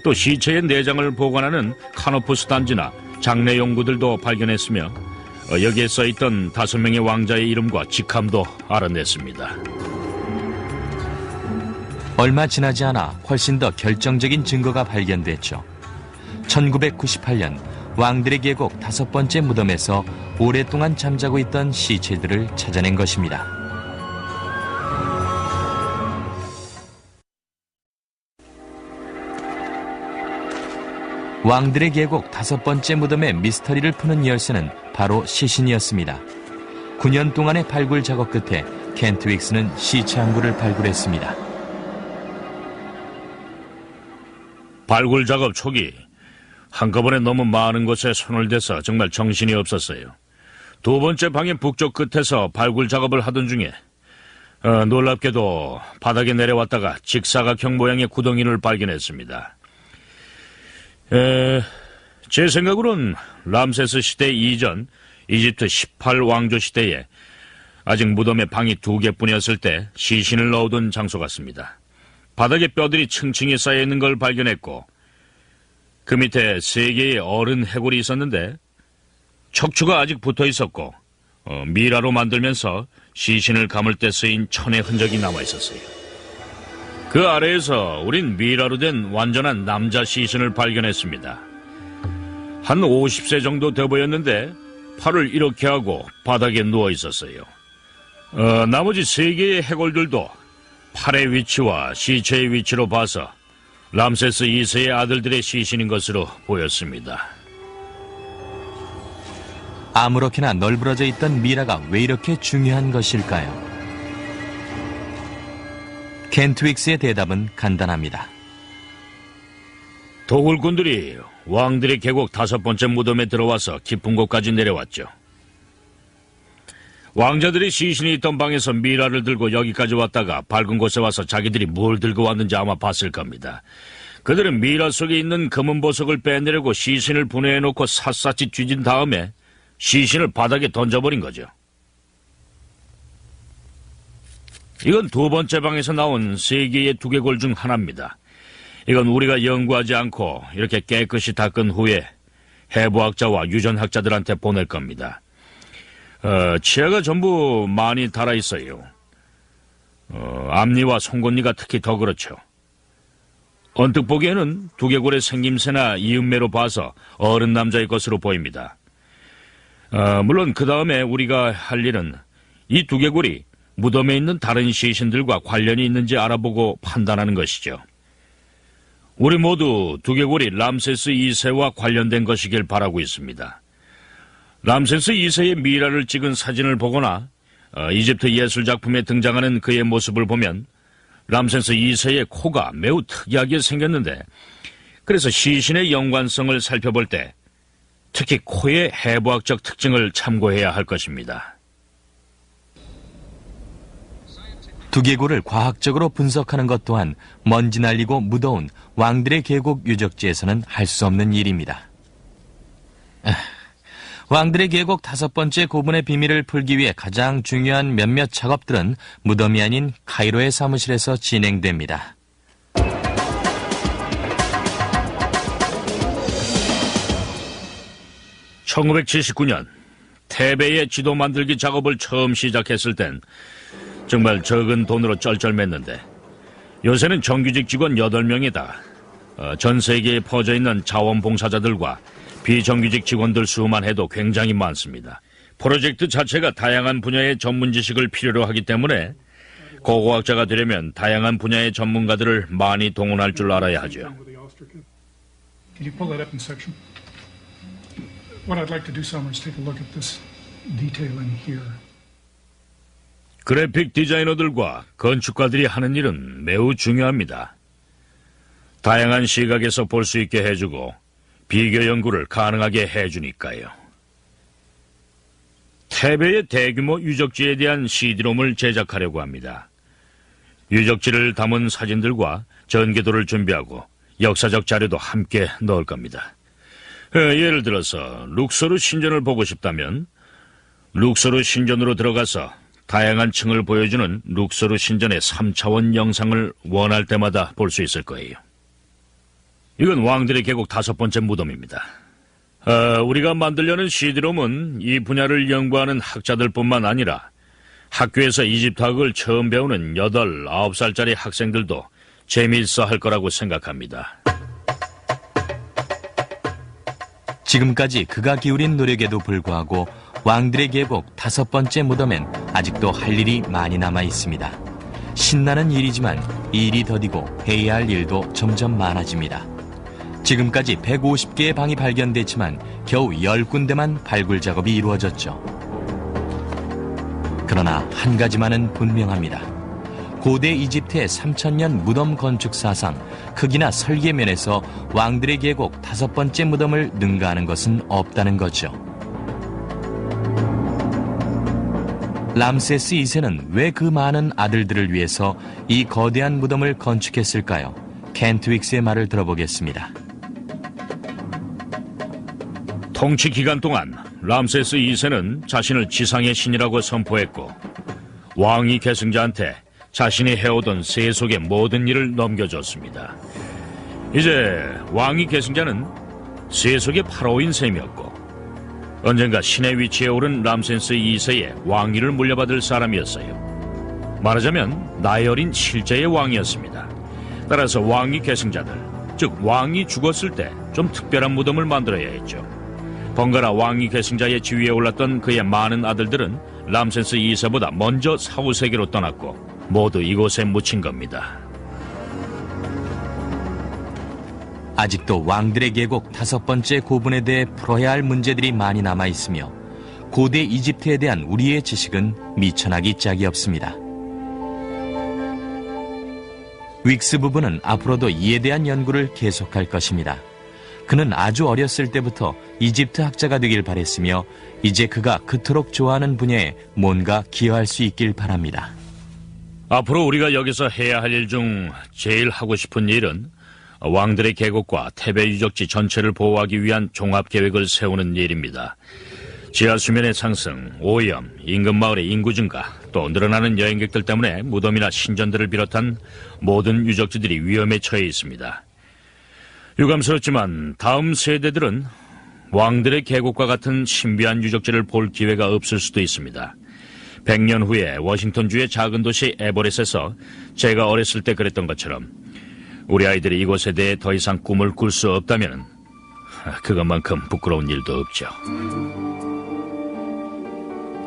또 시체의 내장을 보관하는 카노푸스 단지나 장례 용구들도 발견했으며 여기에 써있던 5명의 왕자의 이름과 직함도 알아냈습니다. 얼마 지나지 않아 훨씬 더 결정적인 증거가 발견됐죠. 1998년 왕들의 계곡 5번째 무덤에서 오랫동안 잠자고 있던 시체들을 찾아낸 것입니다. 왕들의 계곡 5번째 무덤의 미스터리를 푸는 열쇠는 바로 시신이었습니다. 9년 동안의 발굴 작업 끝에 켄트 윅스는 시체 한 구를 발굴했습니다. 발굴 작업 초기 한꺼번에 너무 많은 곳에 손을 대서 정말 정신이 없었어요. 2번째 방의 북쪽 끝에서 발굴 작업을 하던 중에 놀랍게도 바닥에 내려왔다가 직사각형 모양의 구덩이를 발견했습니다. 제 생각으로는 람세스 시대 이전 이집트 18왕조 시대에 아직 무덤에 방이 2개뿐이었을 때 시신을 넣어둔 장소 같습니다. 바닥에 뼈들이 층층이 쌓여있는 걸 발견했고 그 밑에 3개의 어른 해골이 있었는데 척추가 아직 붙어있었고 미라로 만들면서 시신을 감을 때 쓰인 천의 흔적이 남아있었어요. 그 아래에서 우린 미라로 된 완전한 남자 시신을 발견했습니다. 한 50세 정도 돼 보였는데 팔을 이렇게 하고 바닥에 누워있었어요. 나머지 3개의 해골들도 팔의 위치와 시체의 위치로 봐서 람세스 2세의 아들들의 시신인 것으로 보였습니다. 아무렇게나 널브러져 있던 미라가 왜 이렇게 중요한 것일까요? 켄트 윅스의 대답은 간단합니다. 도굴꾼들이 왕들의 계곡 5번째 무덤에 들어와서 깊은 곳까지 내려왔죠. 왕자들이 시신이 있던 방에서 미라를 들고 여기까지 왔다가 밝은 곳에 와서 자기들이 뭘 들고 왔는지 아마 봤을 겁니다. 그들은 미라 속에 있는 검은 보석을 빼내려고 시신을 분해해놓고 샅샅이 쥐진 다음에 시신을 바닥에 던져버린 거죠. 이건 2번째 방에서 나온 3개의 두개골 중 하나입니다. 이건 우리가 연구하지 않고 이렇게 깨끗이 닦은 후에 해부학자와 유전학자들한테 보낼 겁니다. 치아가 전부 많이 달아있어요. 앞니와 송곳니가 특히 더 그렇죠. 언뜻 보기에는 두개골의 생김새나 이음매로 봐서 어른 남자의 것으로 보입니다. 물론 그 다음에 우리가 할 일은 이 두개골이 무덤에 있는 다른 시신들과 관련이 있는지 알아보고 판단하는 것이죠. 우리 모두 두개골이 람세스 2세와 관련된 것이길 바라고 있습니다. 람세스 2세의 미라를 찍은 사진을 보거나 이집트 예술작품에 등장하는 그의 모습을 보면 람세스 2세의 코가 매우 특이하게 생겼는데 그래서 시신의 연관성을 살펴볼 때 특히 코의 해부학적 특징을 참고해야 할 것입니다. 두개골을 과학적으로 분석하는 것 또한 먼지 날리고 무더운 왕들의 계곡 유적지에서는 할 수 없는 일입니다. 왕들의 계곡 5번째 고분의 비밀을 풀기 위해 가장 중요한 몇몇 작업들은 무덤이 아닌 카이로의 사무실에서 진행됩니다. (1979년) 테베의 지도 만들기 작업을 처음 시작했을 땐 정말 적은 돈으로 쩔쩔맸는데 요새는 정규직 직원 8명이다. 전 세계에 퍼져있는 자원봉사자들과 비정규직 직원들 수만 해도 굉장히 많습니다. 프로젝트 자체가 다양한 분야의 전문 지식을 필요로 하기 때문에 고고학자가 되려면 다양한 분야의 전문가들을 많이 동원할 줄 알아야 하죠. Can you pull that up in section? What I'd like to do, Summer, is take a look at this detailing here. 그래픽 디자이너들과 건축가들이 하는 일은 매우 중요합니다. 다양한 시각에서 볼 수 있게 해주고 비교 연구를 가능하게 해주니까요. 테베의 대규모 유적지에 대한 CD롬을 제작하려고 합니다. 유적지를 담은 사진들과 전개도를 준비하고 역사적 자료도 함께 넣을 겁니다. 예를 들어서 룩소르 신전을 보고 싶다면 룩소르 신전으로 들어가서 다양한 층을 보여주는 룩소르 신전의 3차원 영상을 원할 때마다 볼 수 있을 거예요. 이건 왕들의 계곡 5번째 무덤입니다. 우리가 만들려는 CD롬은 이 분야를 연구하는 학자들뿐만 아니라 학교에서 이집트학을 처음 배우는 8, 9살짜리 학생들도 재미있어 할 거라고 생각합니다. 지금까지 그가 기울인 노력에도 불구하고 왕들의 계곡 5번째 무덤엔 아직도 할 일이 많이 남아 있습니다. 신나는 일이지만 이 일이 더디고 해야 할 일도 점점 많아집니다. 지금까지 150개의 방이 발견됐지만 겨우 10군데만 발굴 작업이 이루어졌죠. 그러나 한 가지만은 분명합니다. 고대 이집트의 3000년 무덤 건축 사상, 크기나 설계 면에서 왕들의 계곡 5번째 무덤을 능가하는 것은 없다는 거죠. 람세스 2세는 왜 그 많은 아들들을 위해서 이 거대한 무덤을 건축했을까요? 켄트윅스의 말을 들어보겠습니다. 통치 기간 동안 람세스 2세는 자신을 지상의 신이라고 선포했고 왕위 계승자한테 자신이 해오던 세속의 모든 일을 넘겨줬습니다. 이제 왕위 계승자는 세속의 파라오인 셈이었고 언젠가 신의 위치에 오른 람세스 2세의 왕위를 물려받을 사람이었어요. 말하자면 나이 어린 실제의 왕이었습니다. 따라서 왕위 계승자들, 즉 왕이 죽었을 때 좀 특별한 무덤을 만들어야 했죠. 번갈아 왕위 계승자의 지위에 올랐던 그의 많은 아들들은 람세스 2세보다 먼저 사후세계로 떠났고 모두 이곳에 묻힌 겁니다. 아직도 왕들의 계곡 5번째 고분에 대해 풀어야 할 문제들이 많이 남아 있으며 고대 이집트에 대한 우리의 지식은 미천하기 짝이 없습니다. 윅스 부부는 앞으로도 이에 대한 연구를 계속할 것입니다. 그는 아주 어렸을 때부터 이집트 학자가 되길 바랬으며 이제 그가 그토록 좋아하는 분야에 뭔가 기여할 수 있길 바랍니다. 앞으로 우리가 여기서 해야 할 일 중 제일 하고 싶은 일은 왕들의 계곡과 태베 유적지 전체를 보호하기 위한 종합계획을 세우는 일입니다. 지하수면의 상승, 오염, 인근 마을의 인구 증가, 또 늘어나는 여행객들 때문에 무덤이나 신전들을 비롯한 모든 유적지들이 위험에 처해 있습니다. 유감스럽지만 다음 세대들은 왕들의 계곡과 같은 신비한 유적지를 볼 기회가 없을 수도 있습니다. 100년 후에 워싱턴주의 작은 도시 에버렛에서 제가 어렸을 때 그랬던 것처럼 우리 아이들이 이곳에 대해 더 이상 꿈을 꿀 수 없다면 그것만큼 부끄러운 일도 없죠.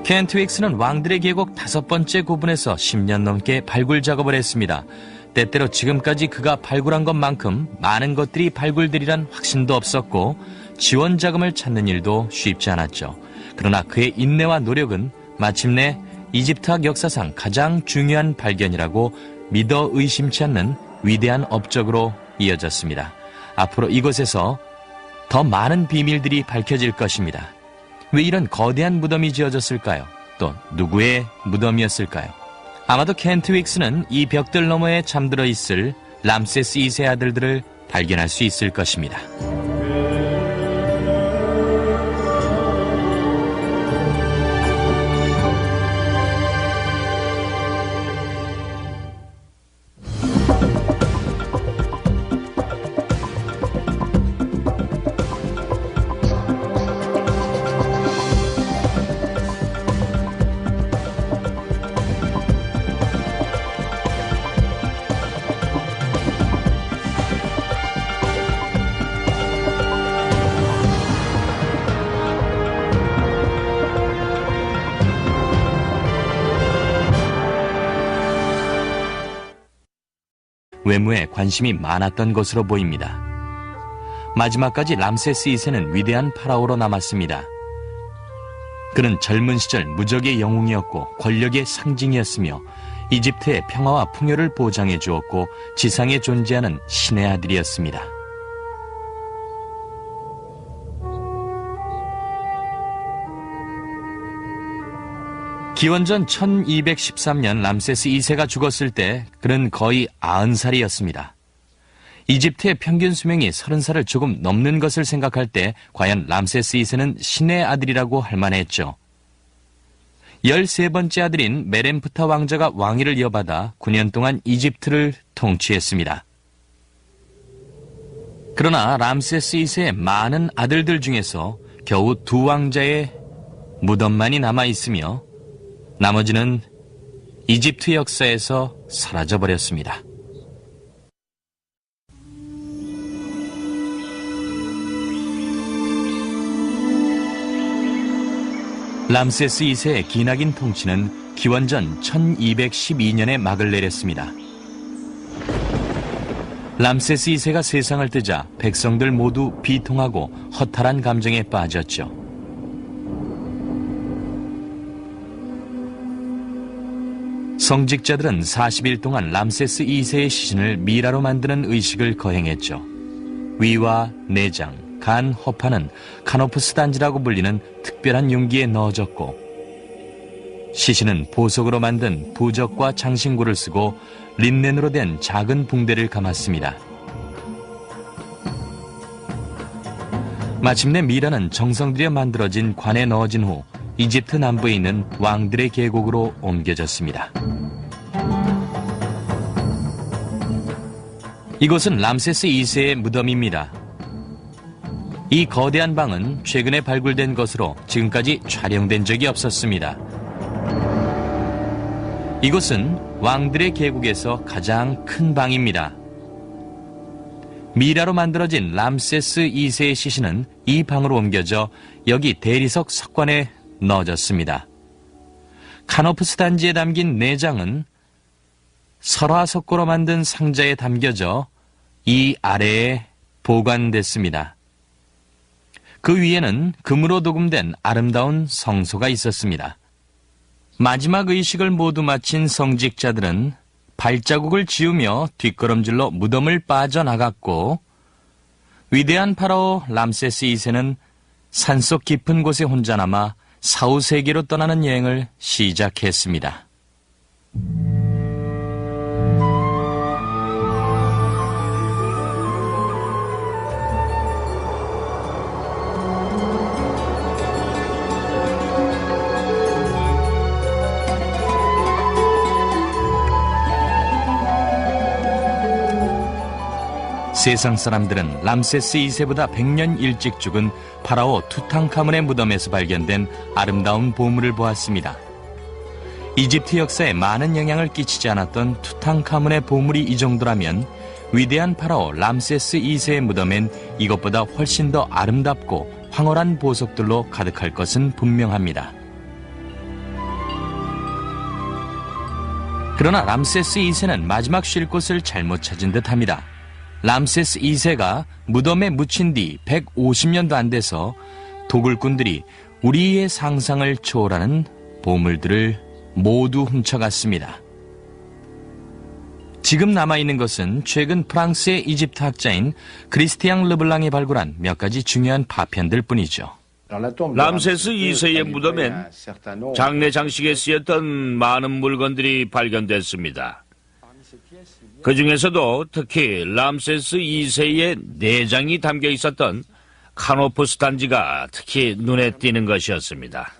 켄트윅스는 왕들의 계곡 5번째 고분에서 10년 넘게 발굴 작업을 했습니다. 때때로 지금까지 그가 발굴한 것만큼 많은 것들이 발굴되리란 확신도 없었고 지원 자금을 찾는 일도 쉽지 않았죠. 그러나 그의 인내와 노력은 마침내 이집트학 역사상 가장 중요한 발견이라고 믿어 의심치 않는 위대한 업적으로 이어졌습니다. 앞으로 이곳에서 더 많은 비밀들이 밝혀질 것입니다. 왜 이런 거대한 무덤이 지어졌을까요? 또 누구의 무덤이었을까요? 아마도 켄트윅스는 이 벽들 너머에 잠들어 있을 람세스 2세 아들들을 발견할 수 있을 것입니다. 외모에 관심이 많았던 것으로 보입니다. 마지막까지 람세스 2세는 위대한 파라오로 남았습니다. 그는 젊은 시절 무적의 영웅이었고 권력의 상징이었으며 이집트의 평화와 풍요를 보장해 주었고 지상에 존재하는 신의 아들이었습니다. 기원전 1213년 람세스 2세가 죽었을 때 그는 거의 90살이었습니다. 이집트의 평균 수명이 30살을 조금 넘는 것을 생각할 때 과연 람세스 2세는 신의 아들이라고 할 만했죠. 13번째 아들인 메렘프타 왕자가 왕위를 이어받아 9년 동안 이집트를 통치했습니다. 그러나 람세스 2세의 많은 아들들 중에서 겨우 2 왕자의 무덤만이 남아있으며 나머지는 이집트 역사에서 사라져버렸습니다. 람세스 2세의 기나긴 통치는 기원전 1212년에 막을 내렸습니다. 람세스 2세가 세상을 뜨자 백성들 모두 비통하고 허탈한 감정에 빠졌죠. 성직자들은 40일 동안 람세스 2세의 시신을 미라로 만드는 의식을 거행했죠. 위와 내장, 간, 허파는 카노프스 단지라고 불리는 특별한 용기에 넣어졌고 시신은 보석으로 만든 부적과 장신구를 쓰고 린넨으로 된 작은 붕대를 감았습니다. 마침내 미라는 정성 들여 만들어진 관에 넣어진 후 이집트 남부에 있는 왕들의 계곡으로 옮겨졌습니다. 이곳은 람세스 2세의 무덤입니다. 이 거대한 방은 최근에 발굴된 것으로 지금까지 촬영된 적이 없었습니다. 이곳은 왕들의 계곡에서 가장 큰 방입니다. 미라로 만들어진 람세스 2세의 시신은 이 방으로 옮겨져 여기 대리석 석관에 넣어졌습니다. 카노프스 단지에 담긴 내장은 설화석고로 만든 상자에 담겨져 이 아래에 보관됐습니다. 그 위에는 금으로 도금된 아름다운 성소가 있었습니다. 마지막 의식을 모두 마친 성직자들은 발자국을 지우며 뒷걸음질로 무덤을 빠져나갔고 위대한 파라오 람세스 2세는 산속 깊은 곳에 혼자 남아 사후세계로 떠나는 여행을 시작했습니다. 세상 사람들은 람세스 2세보다 100년 일찍 죽은 파라오 투탕카문의 무덤에서 발견된 아름다운 보물을 보았습니다. 이집트 역사에 많은 영향을 끼치지 않았던 투탕카문의 보물이 이 정도라면 위대한 파라오 람세스 2세의 무덤엔 이것보다 훨씬 더 아름답고 황홀한 보석들로 가득할 것은 분명합니다. 그러나 람세스 2세는 마지막 쉴 곳을 잘못 찾은 듯합니다. 람세스 2세가 무덤에 묻힌 뒤 150년도 안 돼서 도굴꾼들이 우리의 상상을 초월하는 보물들을 모두 훔쳐갔습니다. 지금 남아있는 것은 최근 프랑스의 이집트 학자인 크리스티앙 르블랑이 발굴한 몇 가지 중요한 파편들 뿐이죠. 람세스 2세의 무덤엔 장례 장식에 쓰였던 많은 물건들이 발견됐습니다. 그 중에서도 특히 람세스 2세의 내장이 담겨 있었던 카노프스 단지가 특히 눈에 띄는 것이었습니다.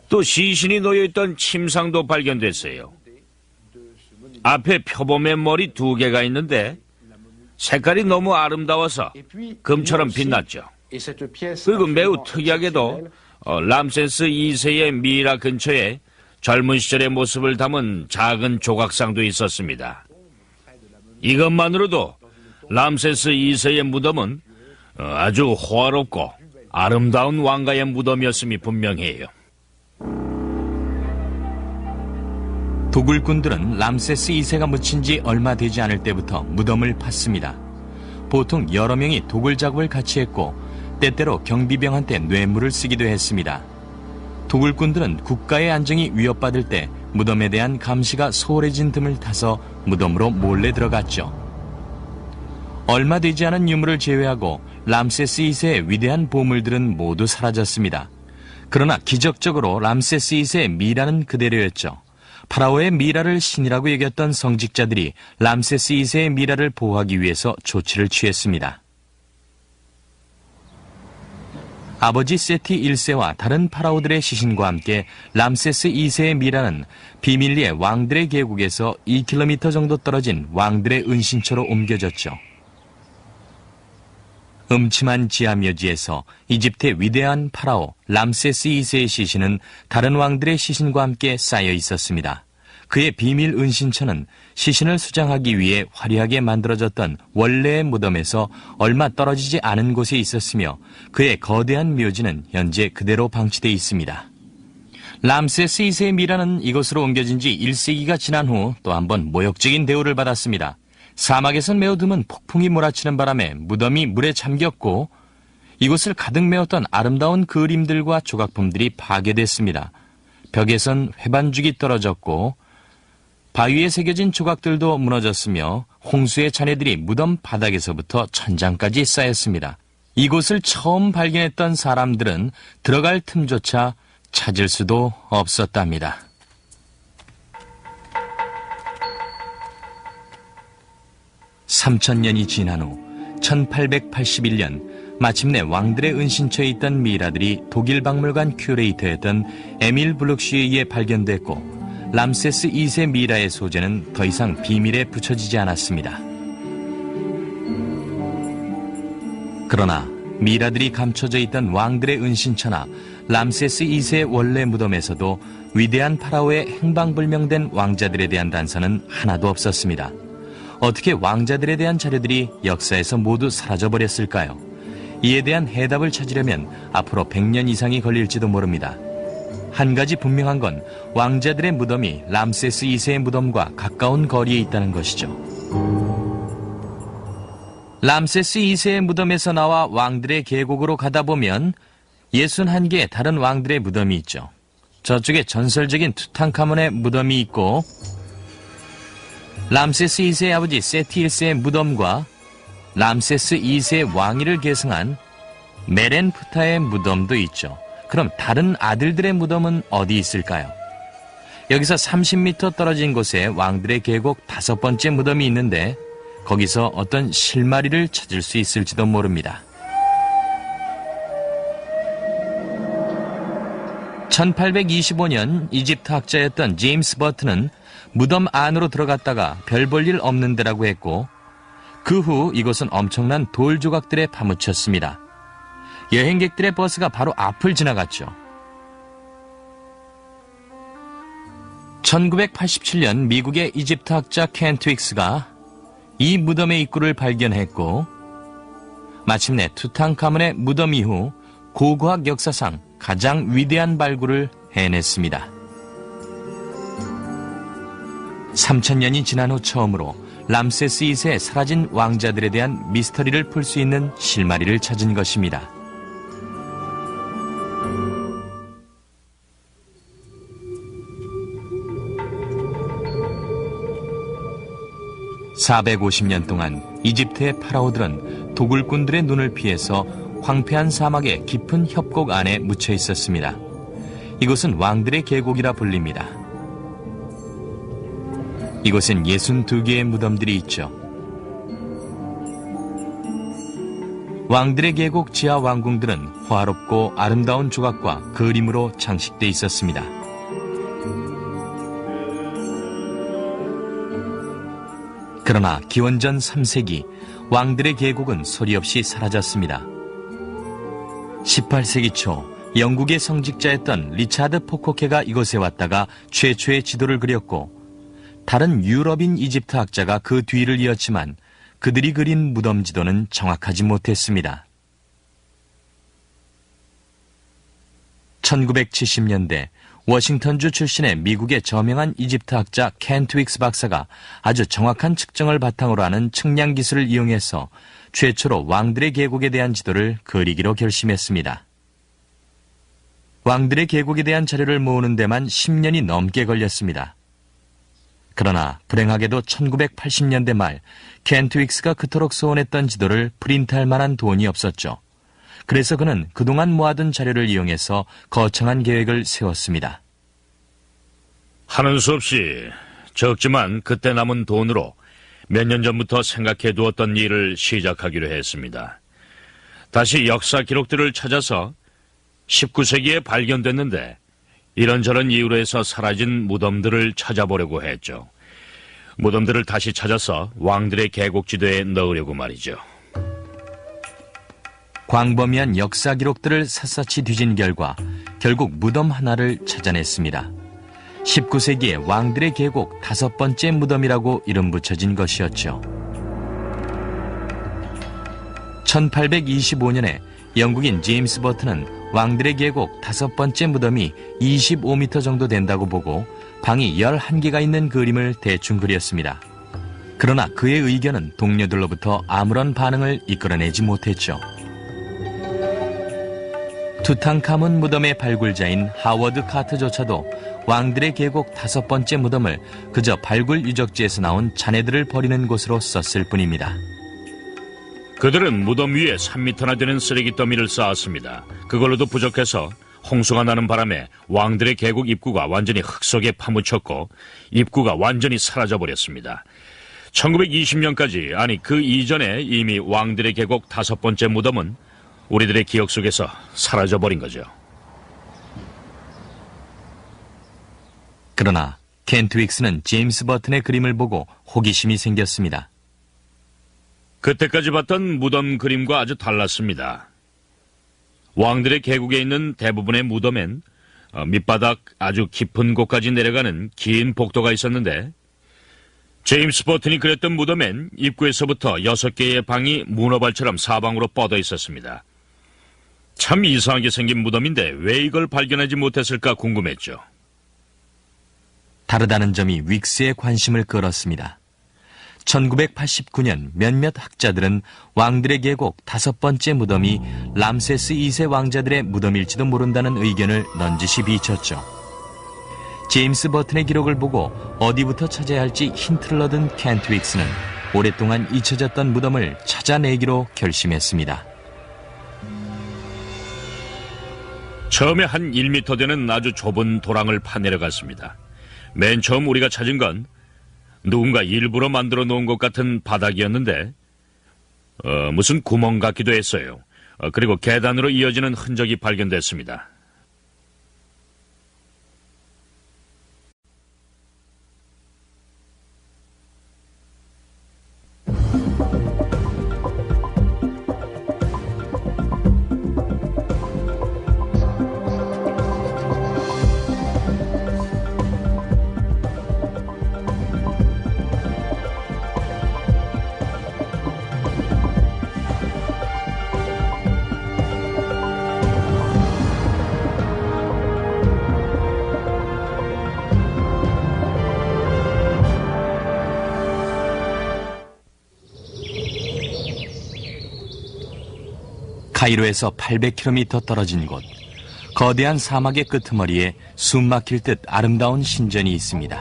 또 시신이 놓여있던 침상도 발견됐어요. 앞에 표범의 머리 2개가 있는데 색깔이 너무 아름다워서 금처럼 빛났죠. 그리고 매우 특이하게도 람세스 2세의 미라 근처에 젊은 시절의 모습을 담은 작은 조각상도 있었습니다. 이것만으로도 람세스 2세의 무덤은 아주 호화롭고 아름다운 왕가의 무덤이었음이 분명해요. 도굴꾼들은 람세스 2세가 묻힌 지 얼마 되지 않을 때부터 무덤을 팠습니다. 보통 여러 명이 도굴 작업을 같이 했고 때때로 경비병한테 뇌물을 쓰기도 했습니다. 도굴꾼들은 국가의 안정이 위협받을 때 무덤에 대한 감시가 소홀해진 틈을 타서 무덤으로 몰래 들어갔죠. 얼마 되지 않은 유물을 제외하고 람세스 2세의 위대한 보물들은 모두 사라졌습니다. 그러나 기적적으로 람세스 2세의 미라는 그대로였죠. 파라오의 미라를 신이라고 여겼던 성직자들이 람세스 2세의 미라를 보호하기 위해서 조치를 취했습니다. 아버지 세티 1세와 다른 파라오들의 시신과 함께 람세스 2세의 미라는 비밀리에 왕들의 계곡에서 2km 정도 떨어진 왕들의 은신처로 옮겨졌죠. 음침한 지하묘지에서 이집트의 위대한 파라오 람세스 2세의 시신은 다른 왕들의 시신과 함께 쌓여 있었습니다. 그의 비밀 은신처는 시신을 수장하기 위해 화려하게 만들어졌던 원래의 무덤에서 얼마 떨어지지 않은 곳에 있었으며 그의 거대한 묘지는 현재 그대로 방치되어 있습니다. 람세스 2세의 미라는 이곳으로 옮겨진 지 1세기가 지난 후 또 한 번 모욕적인 대우를 받았습니다. 사막에선 매우 드문 폭풍이 몰아치는 바람에 무덤이 물에 잠겼고 이곳을 가득 메웠던 아름다운 그림들과 조각품들이 파괴됐습니다. 벽에선 회반죽이 떨어졌고 바위에 새겨진 조각들도 무너졌으며 홍수의 잔해들이 무덤 바닥에서부터 천장까지 쌓였습니다. 이곳을 처음 발견했던 사람들은 들어갈 틈조차 찾을 수도 없었답니다. (3000년이) 지난 후 1881년 마침내 왕들의 은신처에 있던 미라들이 독일 박물관 큐레이터였던 에밀 블룩쉬에 의해 발견됐고 람세스 2세 미라의 소재는 더 이상 비밀에 붙여지지 않았습니다. 그러나 미라들이 감춰져 있던 왕들의 은신처나 람세스 2세의 원래 무덤에서도 위대한 파라오의 행방불명된 왕자들에 대한 단서는 하나도 없었습니다. 어떻게 왕자들에 대한 자료들이 역사에서 모두 사라져버렸을까요? 이에 대한 해답을 찾으려면 앞으로 100년 이상이 걸릴지도 모릅니다. 한 가지 분명한 건 왕자들의 무덤이 람세스 2세의 무덤과 가까운 거리에 있다는 것이죠. 람세스 2세의 무덤에서 나와 왕들의 계곡으로 가다 보면 61개의 다른 왕들의 무덤이 있죠. 저쪽에 전설적인 투탕카몬의 무덤이 있고 람세스 2세의 아버지 세티 1세의 무덤과 람세스 2세의 왕위를 계승한 메렌프타의 무덤도 있죠. 그럼 다른 아들들의 무덤은 어디 있을까요? 여기서 30m 떨어진 곳에 왕들의 계곡 5번째 무덤이 있는데 거기서 어떤 실마리를 찾을 수 있을지도 모릅니다. 1825년 이집트 학자였던 제임스 버튼은 무덤 안으로 들어갔다가 별 볼 일 없는 데라고 했고 그 후 이곳은 엄청난 돌 조각들에 파묻혔습니다. 여행객들의 버스가 바로 앞을 지나갔죠. 1987년 미국의 이집트 학자 켄 트윅스가 이 무덤의 입구를 발견했고 마침내 투탕카몬의 무덤 이후 고고학 역사상 가장 위대한 발굴을 해냈습니다. 3000년이 지난 후 처음으로 람세스 2세의 사라진 왕자들에 대한 미스터리를 풀 수 있는 실마리를 찾은 것입니다. (450년) 동안 이집트의 파라오들은 도굴꾼들의 눈을 피해서 황폐한 사막의 깊은 협곡 안에 묻혀 있었습니다. 이곳은 왕들의 계곡이라 불립니다. 이곳엔 62개의 무덤들이 있죠. 왕들의 계곡 지하 왕궁들은 화롭고 아름다운 조각과 그림으로 장식돼 있었습니다. 그러나 기원전 3세기 왕들의 계곡은 소리 없이 사라졌습니다. 18세기 초 영국의 성직자였던 리차드 포코케가 이곳에 왔다가 최초의 지도를 그렸고 다른 유럽인 이집트 학자가 그 뒤를 이었지만 그들이 그린 무덤 지도는 정확하지 못했습니다. 1970년대 워싱턴주 출신의 미국의 저명한 이집트 학자 켄 트윅스 박사가 아주 정확한 측정을 바탕으로 하는 측량 기술을 이용해서 최초로 왕들의 계곡에 대한 지도를 그리기로 결심했습니다. 왕들의 계곡에 대한 자료를 모으는 데만 10년이 넘게 걸렸습니다. 그러나 불행하게도 1980년대 말 켄 트윅스가 그토록 소원했던 지도를 프린트할 만한 돈이 없었죠. 그래서 그는 그동안 모아둔 자료를 이용해서 거창한 계획을 세웠습니다. 하는 수 없이 적지만 그때 남은 돈으로 몇 년 전부터 생각해 두었던 일을 시작하기로 했습니다. 다시 역사 기록들을 찾아서 19세기에 발견됐는데 이런저런 이유로 해서 사라진 무덤들을 찾아보려고 했죠. 무덤들을 다시 찾아서 왕들의 계곡지도에 넣으려고 말이죠. 광범위한 역사 기록들을 샅샅이 뒤진 결과 결국 무덤 하나를 찾아냈습니다. 19세기의 왕들의 계곡 5번째 무덤이라고 이름 붙여진 것이었죠. 1825년에 영국인 제임스 버튼은 왕들의 계곡 5번째 무덤이 25m 정도 된다고 보고 방이 11개가 있는 그림을 대충 그렸습니다. 그러나 그의 의견은 동료들로부터 아무런 반응을 이끌어내지 못했죠. 투탕카문 무덤의 발굴자인 하워드 카트조차도 왕들의 계곡 5번째 무덤을 그저 발굴 유적지에서 나온 잔해들을 버리는 곳으로 썼을 뿐입니다. 그들은 무덤 위에 3m나 되는 쓰레기 더미를 쌓았습니다. 그걸로도 부족해서 홍수가 나는 바람에 왕들의 계곡 입구가 완전히 흙 속에 파묻혔고 입구가 완전히 사라져버렸습니다. 1920년까지, 아니 그 이전에 이미 왕들의 계곡 5번째 무덤은 우리들의 기억 속에서 사라져버린 거죠. 그러나 켄트 윅스는 제임스 버튼의 그림을 보고 호기심이 생겼습니다. 그때까지 봤던 무덤 그림과 아주 달랐습니다. 왕들의 계곡에 있는 대부분의 무덤엔 밑바닥 아주 깊은 곳까지 내려가는 긴 복도가 있었는데 제임스 버튼이 그렸던 무덤엔 입구에서부터 6개의 방이 문어발처럼 사방으로 뻗어 있었습니다. 참 이상하게 생긴 무덤인데 왜 이걸 발견하지 못했을까 궁금했죠. 다르다는 점이 윅스의 관심을 끌었습니다. 1989년 몇몇 학자들은 왕들의 계곡 5번째 무덤이 람세스 2세 왕자들의 무덤일지도 모른다는 의견을 넌지시 비쳤죠. 제임스 버튼의 기록을 보고 어디부터 찾아야 할지 힌트를 얻은 켄트 윅스는 오랫동안 잊혀졌던 무덤을 찾아내기로 결심했습니다. 처음에 한 1m 되는 아주 좁은 도랑을 파내려갔습니다. 맨 처음 우리가 찾은 건 누군가 일부러 만들어 놓은 것 같은 바닥이었는데 무슨 구멍 같기도 했어요. 그리고 계단으로 이어지는 흔적이 발견됐습니다. 카이로에서 800km 떨어진 곳, 거대한 사막의 끄트머리에 숨 막힐 듯 아름다운 신전이 있습니다.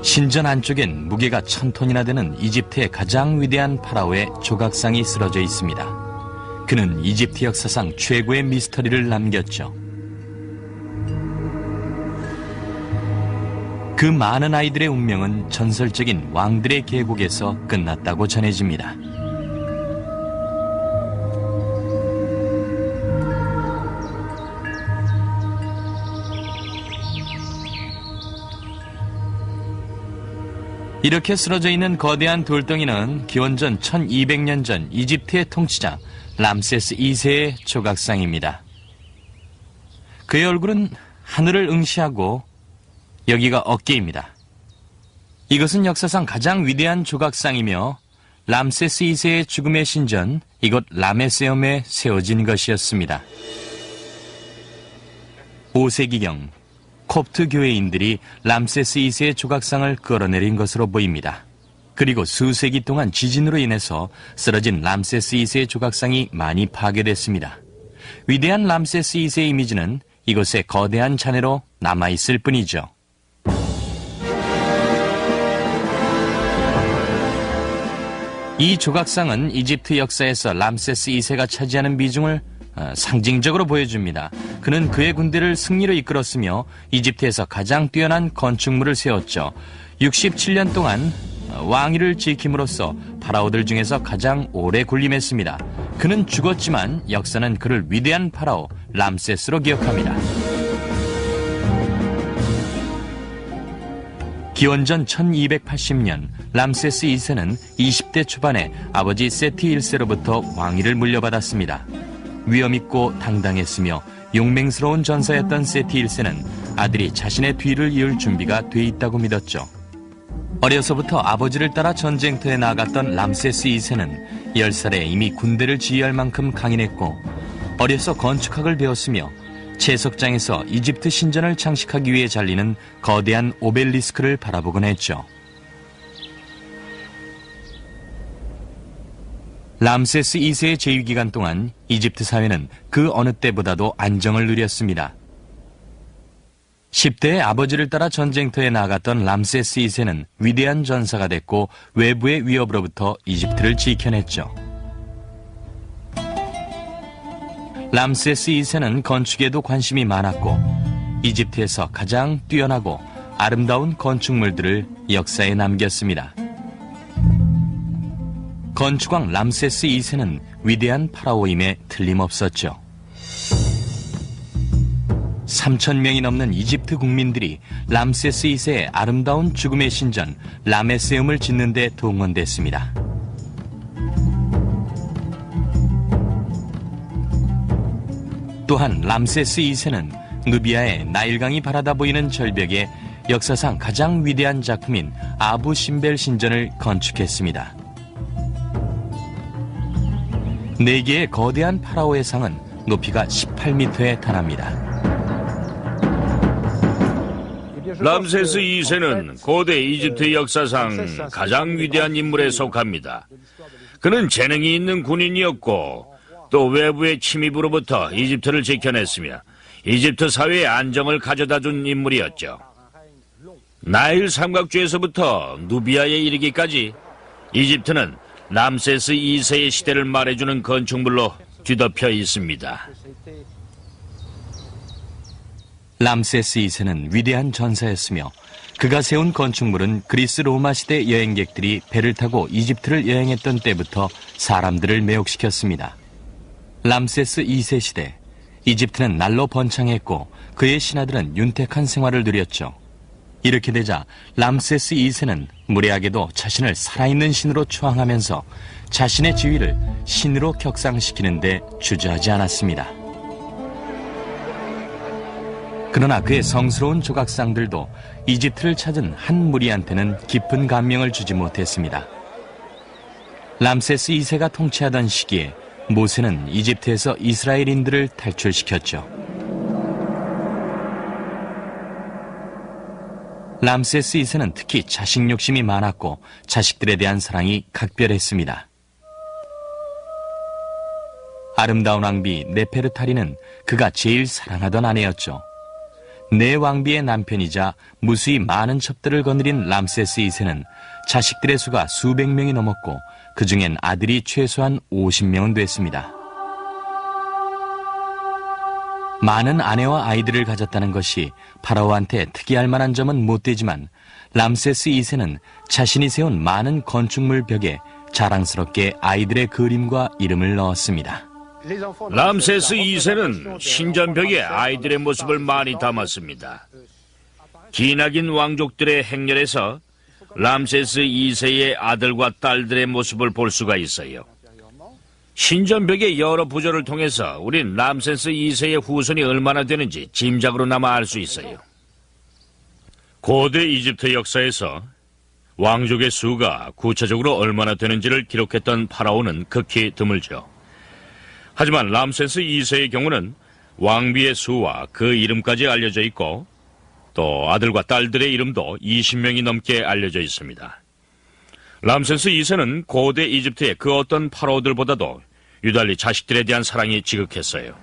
신전 안쪽엔 무게가 1000톤이나 되는 이집트의 가장 위대한 파라오의 조각상이 쓰러져 있습니다. 그는 이집트 역사상 최고의 미스터리를 남겼죠. 그 많은 아이들의 운명은 전설적인 왕들의 계곡에서 끝났다고 전해집니다. 이렇게 쓰러져 있는 거대한 돌덩이는 기원전 1200년 전 이집트의 통치자 람세스 2세의 조각상입니다. 그의 얼굴은 하늘을 응시하고 여기가 어깨입니다. 이것은 역사상 가장 위대한 조각상이며 람세스 2세의 죽음의 신전, 이곳 라메세움에 세워진 것이었습니다. 5세기경 콥트 교회인들이 람세스 2세의 조각상을 끌어내린 것으로 보입니다. 그리고 수세기 동안 지진으로 인해서 쓰러진 람세스 2세의 조각상이 많이 파괴됐습니다. 위대한 람세스 2세의 이미지는 이곳의 거대한 잔해로 남아있을 뿐이죠. 이 조각상은 이집트 역사에서 람세스 2세가 차지하는 비중을 상징적으로 보여줍니다. 그는 그의 군대를 승리로 이끌었으며 이집트에서 가장 뛰어난 건축물을 세웠죠. 67년 동안 왕위를 지킴으로써 파라오들 중에서 가장 오래 군림했습니다. 그는 죽었지만 역사는 그를 위대한 파라오 람세스로 기억합니다. 기원전 1280년 람세스 2세는 20대 초반에 아버지 세티 1세로부터 왕위를 물려받았습니다. 위엄있고 당당했으며 용맹스러운 전사였던 세티 1세는 아들이 자신의 뒤를 이을 준비가 돼 있다고 믿었죠. 어려서부터 아버지를 따라 전쟁터에 나아갔던 람세스 2세는 10살에 이미 군대를 지휘할 만큼 강인했고 어려서 건축학을 배웠으며 채석장에서 이집트 신전을 장식하기 위해 잘리는 거대한 오벨리스크를 바라보곤 했죠. 람세스 2세의 재위기간 동안 이집트 사회는 그 어느 때보다도 안정을 누렸습니다. 10대에 아버지를 따라 전쟁터에 나갔던 람세스 2세는 위대한 전사가 됐고 외부의 위협으로부터 이집트를 지켜냈죠. 람세스 2세는 건축에도 관심이 많았고 이집트에서 가장 뛰어나고 아름다운 건축물들을 역사에 남겼습니다. 건축왕 람세스 2세는 위대한 파라오임에 틀림없었죠. 3,000명이 넘는 이집트 국민들이 람세스 2세의 아름다운 죽음의 신전 라메세움을 짓는 데 동원됐습니다. 또한 람세스 2세는 누비아의 나일강이 바라다 보이는 절벽에 역사상 가장 위대한 작품인 아부 심벨 신전을 건축했습니다. 4개의 거대한 파라오의 상은 높이가 18m에 달합니다. 람세스 2세는 고대 이집트 역사상 가장 위대한 인물에 속합니다. 그는 재능이 있는 군인이었고 또 외부의 침입으로부터 이집트를 지켜냈으며 이집트 사회의 안정을 가져다준 인물이었죠. 나일 삼각주에서부터 누비아에 이르기까지 이집트는 람세스 2세의 시대를 말해주는 건축물로 뒤덮여 있습니다. 람세스 2세는 위대한 전사였으며 그가 세운 건축물은 그리스 로마 시대 여행객들이 배를 타고 이집트를 여행했던 때부터 사람들을 매혹시켰습니다. 람세스 2세 시대, 이집트는 날로 번창했고 그의 신하들은 윤택한 생활을 누렸죠. 이렇게 되자 람세스 2세는 무례하게도 자신을 살아있는 신으로 추앙하면서 자신의 지위를 신으로 격상시키는 데 주저하지 않았습니다. 그러나 그의 성스러운 조각상들도 이집트를 찾은 한 무리한테는 깊은 감명을 주지 못했습니다. 람세스 2세가 통치하던 시기에 모세는 이집트에서 이스라엘인들을 탈출시켰죠. 람세스 2세는 특히 자식 욕심이 많았고 자식들에 대한 사랑이 각별했습니다. 아름다운 왕비 네페르타리는 그가 제일 사랑하던 아내였죠. 네 왕비의 남편이자 무수히 많은 첩들을 거느린 람세스 2세는 자식들의 수가 수백 명이 넘었고 그 중엔 아들이 최소한 50명은 됐습니다. 많은 아내와 아이들을 가졌다는 것이 파라오한테 특이할 만한 점은 못 되지만 람세스 2세는 자신이 세운 많은 건축물 벽에 자랑스럽게 아이들의 그림과 이름을 넣었습니다. 람세스 2세는 신전벽에 아이들의 모습을 많이 담았습니다. 기나긴 왕족들의 행렬에서 람세스 2세의 아들과 딸들의 모습을 볼 수가 있어요. 신전벽의 여러 부조를 통해서 우린 람세스 2세의 후손이 얼마나 되는지 짐작으로나마 알 수 있어요. 고대 이집트 역사에서 왕족의 수가 구체적으로 얼마나 되는지를 기록했던 파라오는 극히 드물죠. 하지만 람세스 2세의 경우는 왕비의 수와 그 이름까지 알려져 있고 또 아들과 딸들의 이름도 20명이 넘게 알려져 있습니다. 람세스 2세는 고대 이집트의 그 어떤 파라오들보다도 유달리 자식들에 대한 사랑이 지극했어요.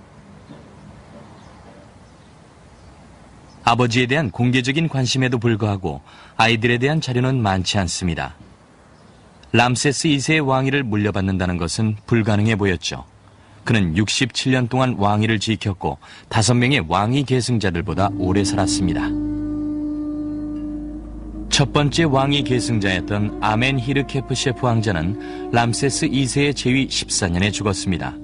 아버지에 대한 공개적인 관심에도 불구하고 아이들에 대한 자료는 많지 않습니다. 람세스 2세의 왕위를 물려받는다는 것은 불가능해 보였죠. 그는 67년 동안 왕위를 지켰고 5명의 왕위 계승자들보다 오래 살았습니다. 첫 번째 왕위 계승자였던 아멘히르케프셰프 왕자는 람세스 2세의 제위 14년에 죽었습니다.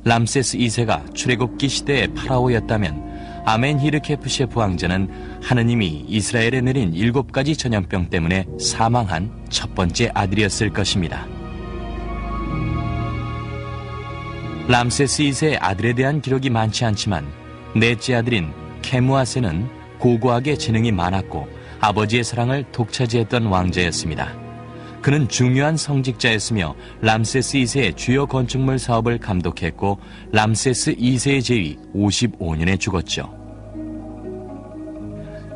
람세스 2세가 출애굽기 시대의 파라오였다면 아멘히르케프셰프 왕자는 하느님이 이스라엘에 내린 7가지 전염병 때문에 사망한 첫 번째 아들이었을 것입니다. 람세스 2세의 아들에 대한 기록이 많지 않지만 넷째 아들인 케무아세는 고고하게 재능이 많았고 아버지의 사랑을 독차지했던 왕자였습니다. 그는 중요한 성직자였으며 람세스 2세의 주요 건축물 사업을 감독했고 람세스 2세의 제위 55년에 죽었죠.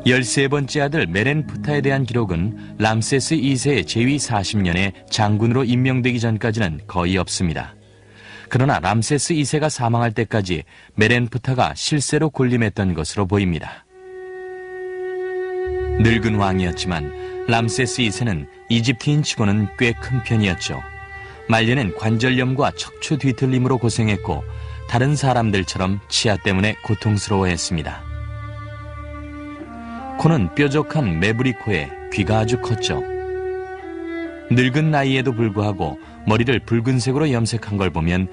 13번째 아들 메렌프타에 대한 기록은 람세스 2세의 제위 40년에 장군으로 임명되기 전까지는 거의 없습니다. 그러나 람세스 2세가 사망할 때까지 메렌프타가 실세로 군림했던 것으로 보입니다. 늙은 왕이었지만 람세스 2세는 이집트인 치고는 꽤 큰 편이었죠. 말년엔 관절염과 척추 뒤틀림으로 고생했고 다른 사람들처럼 치아 때문에 고통스러워했습니다. 코는 뾰족한 매부리 코에 귀가 아주 컸죠. 늙은 나이에도 불구하고 머리를 붉은색으로 염색한 걸 보면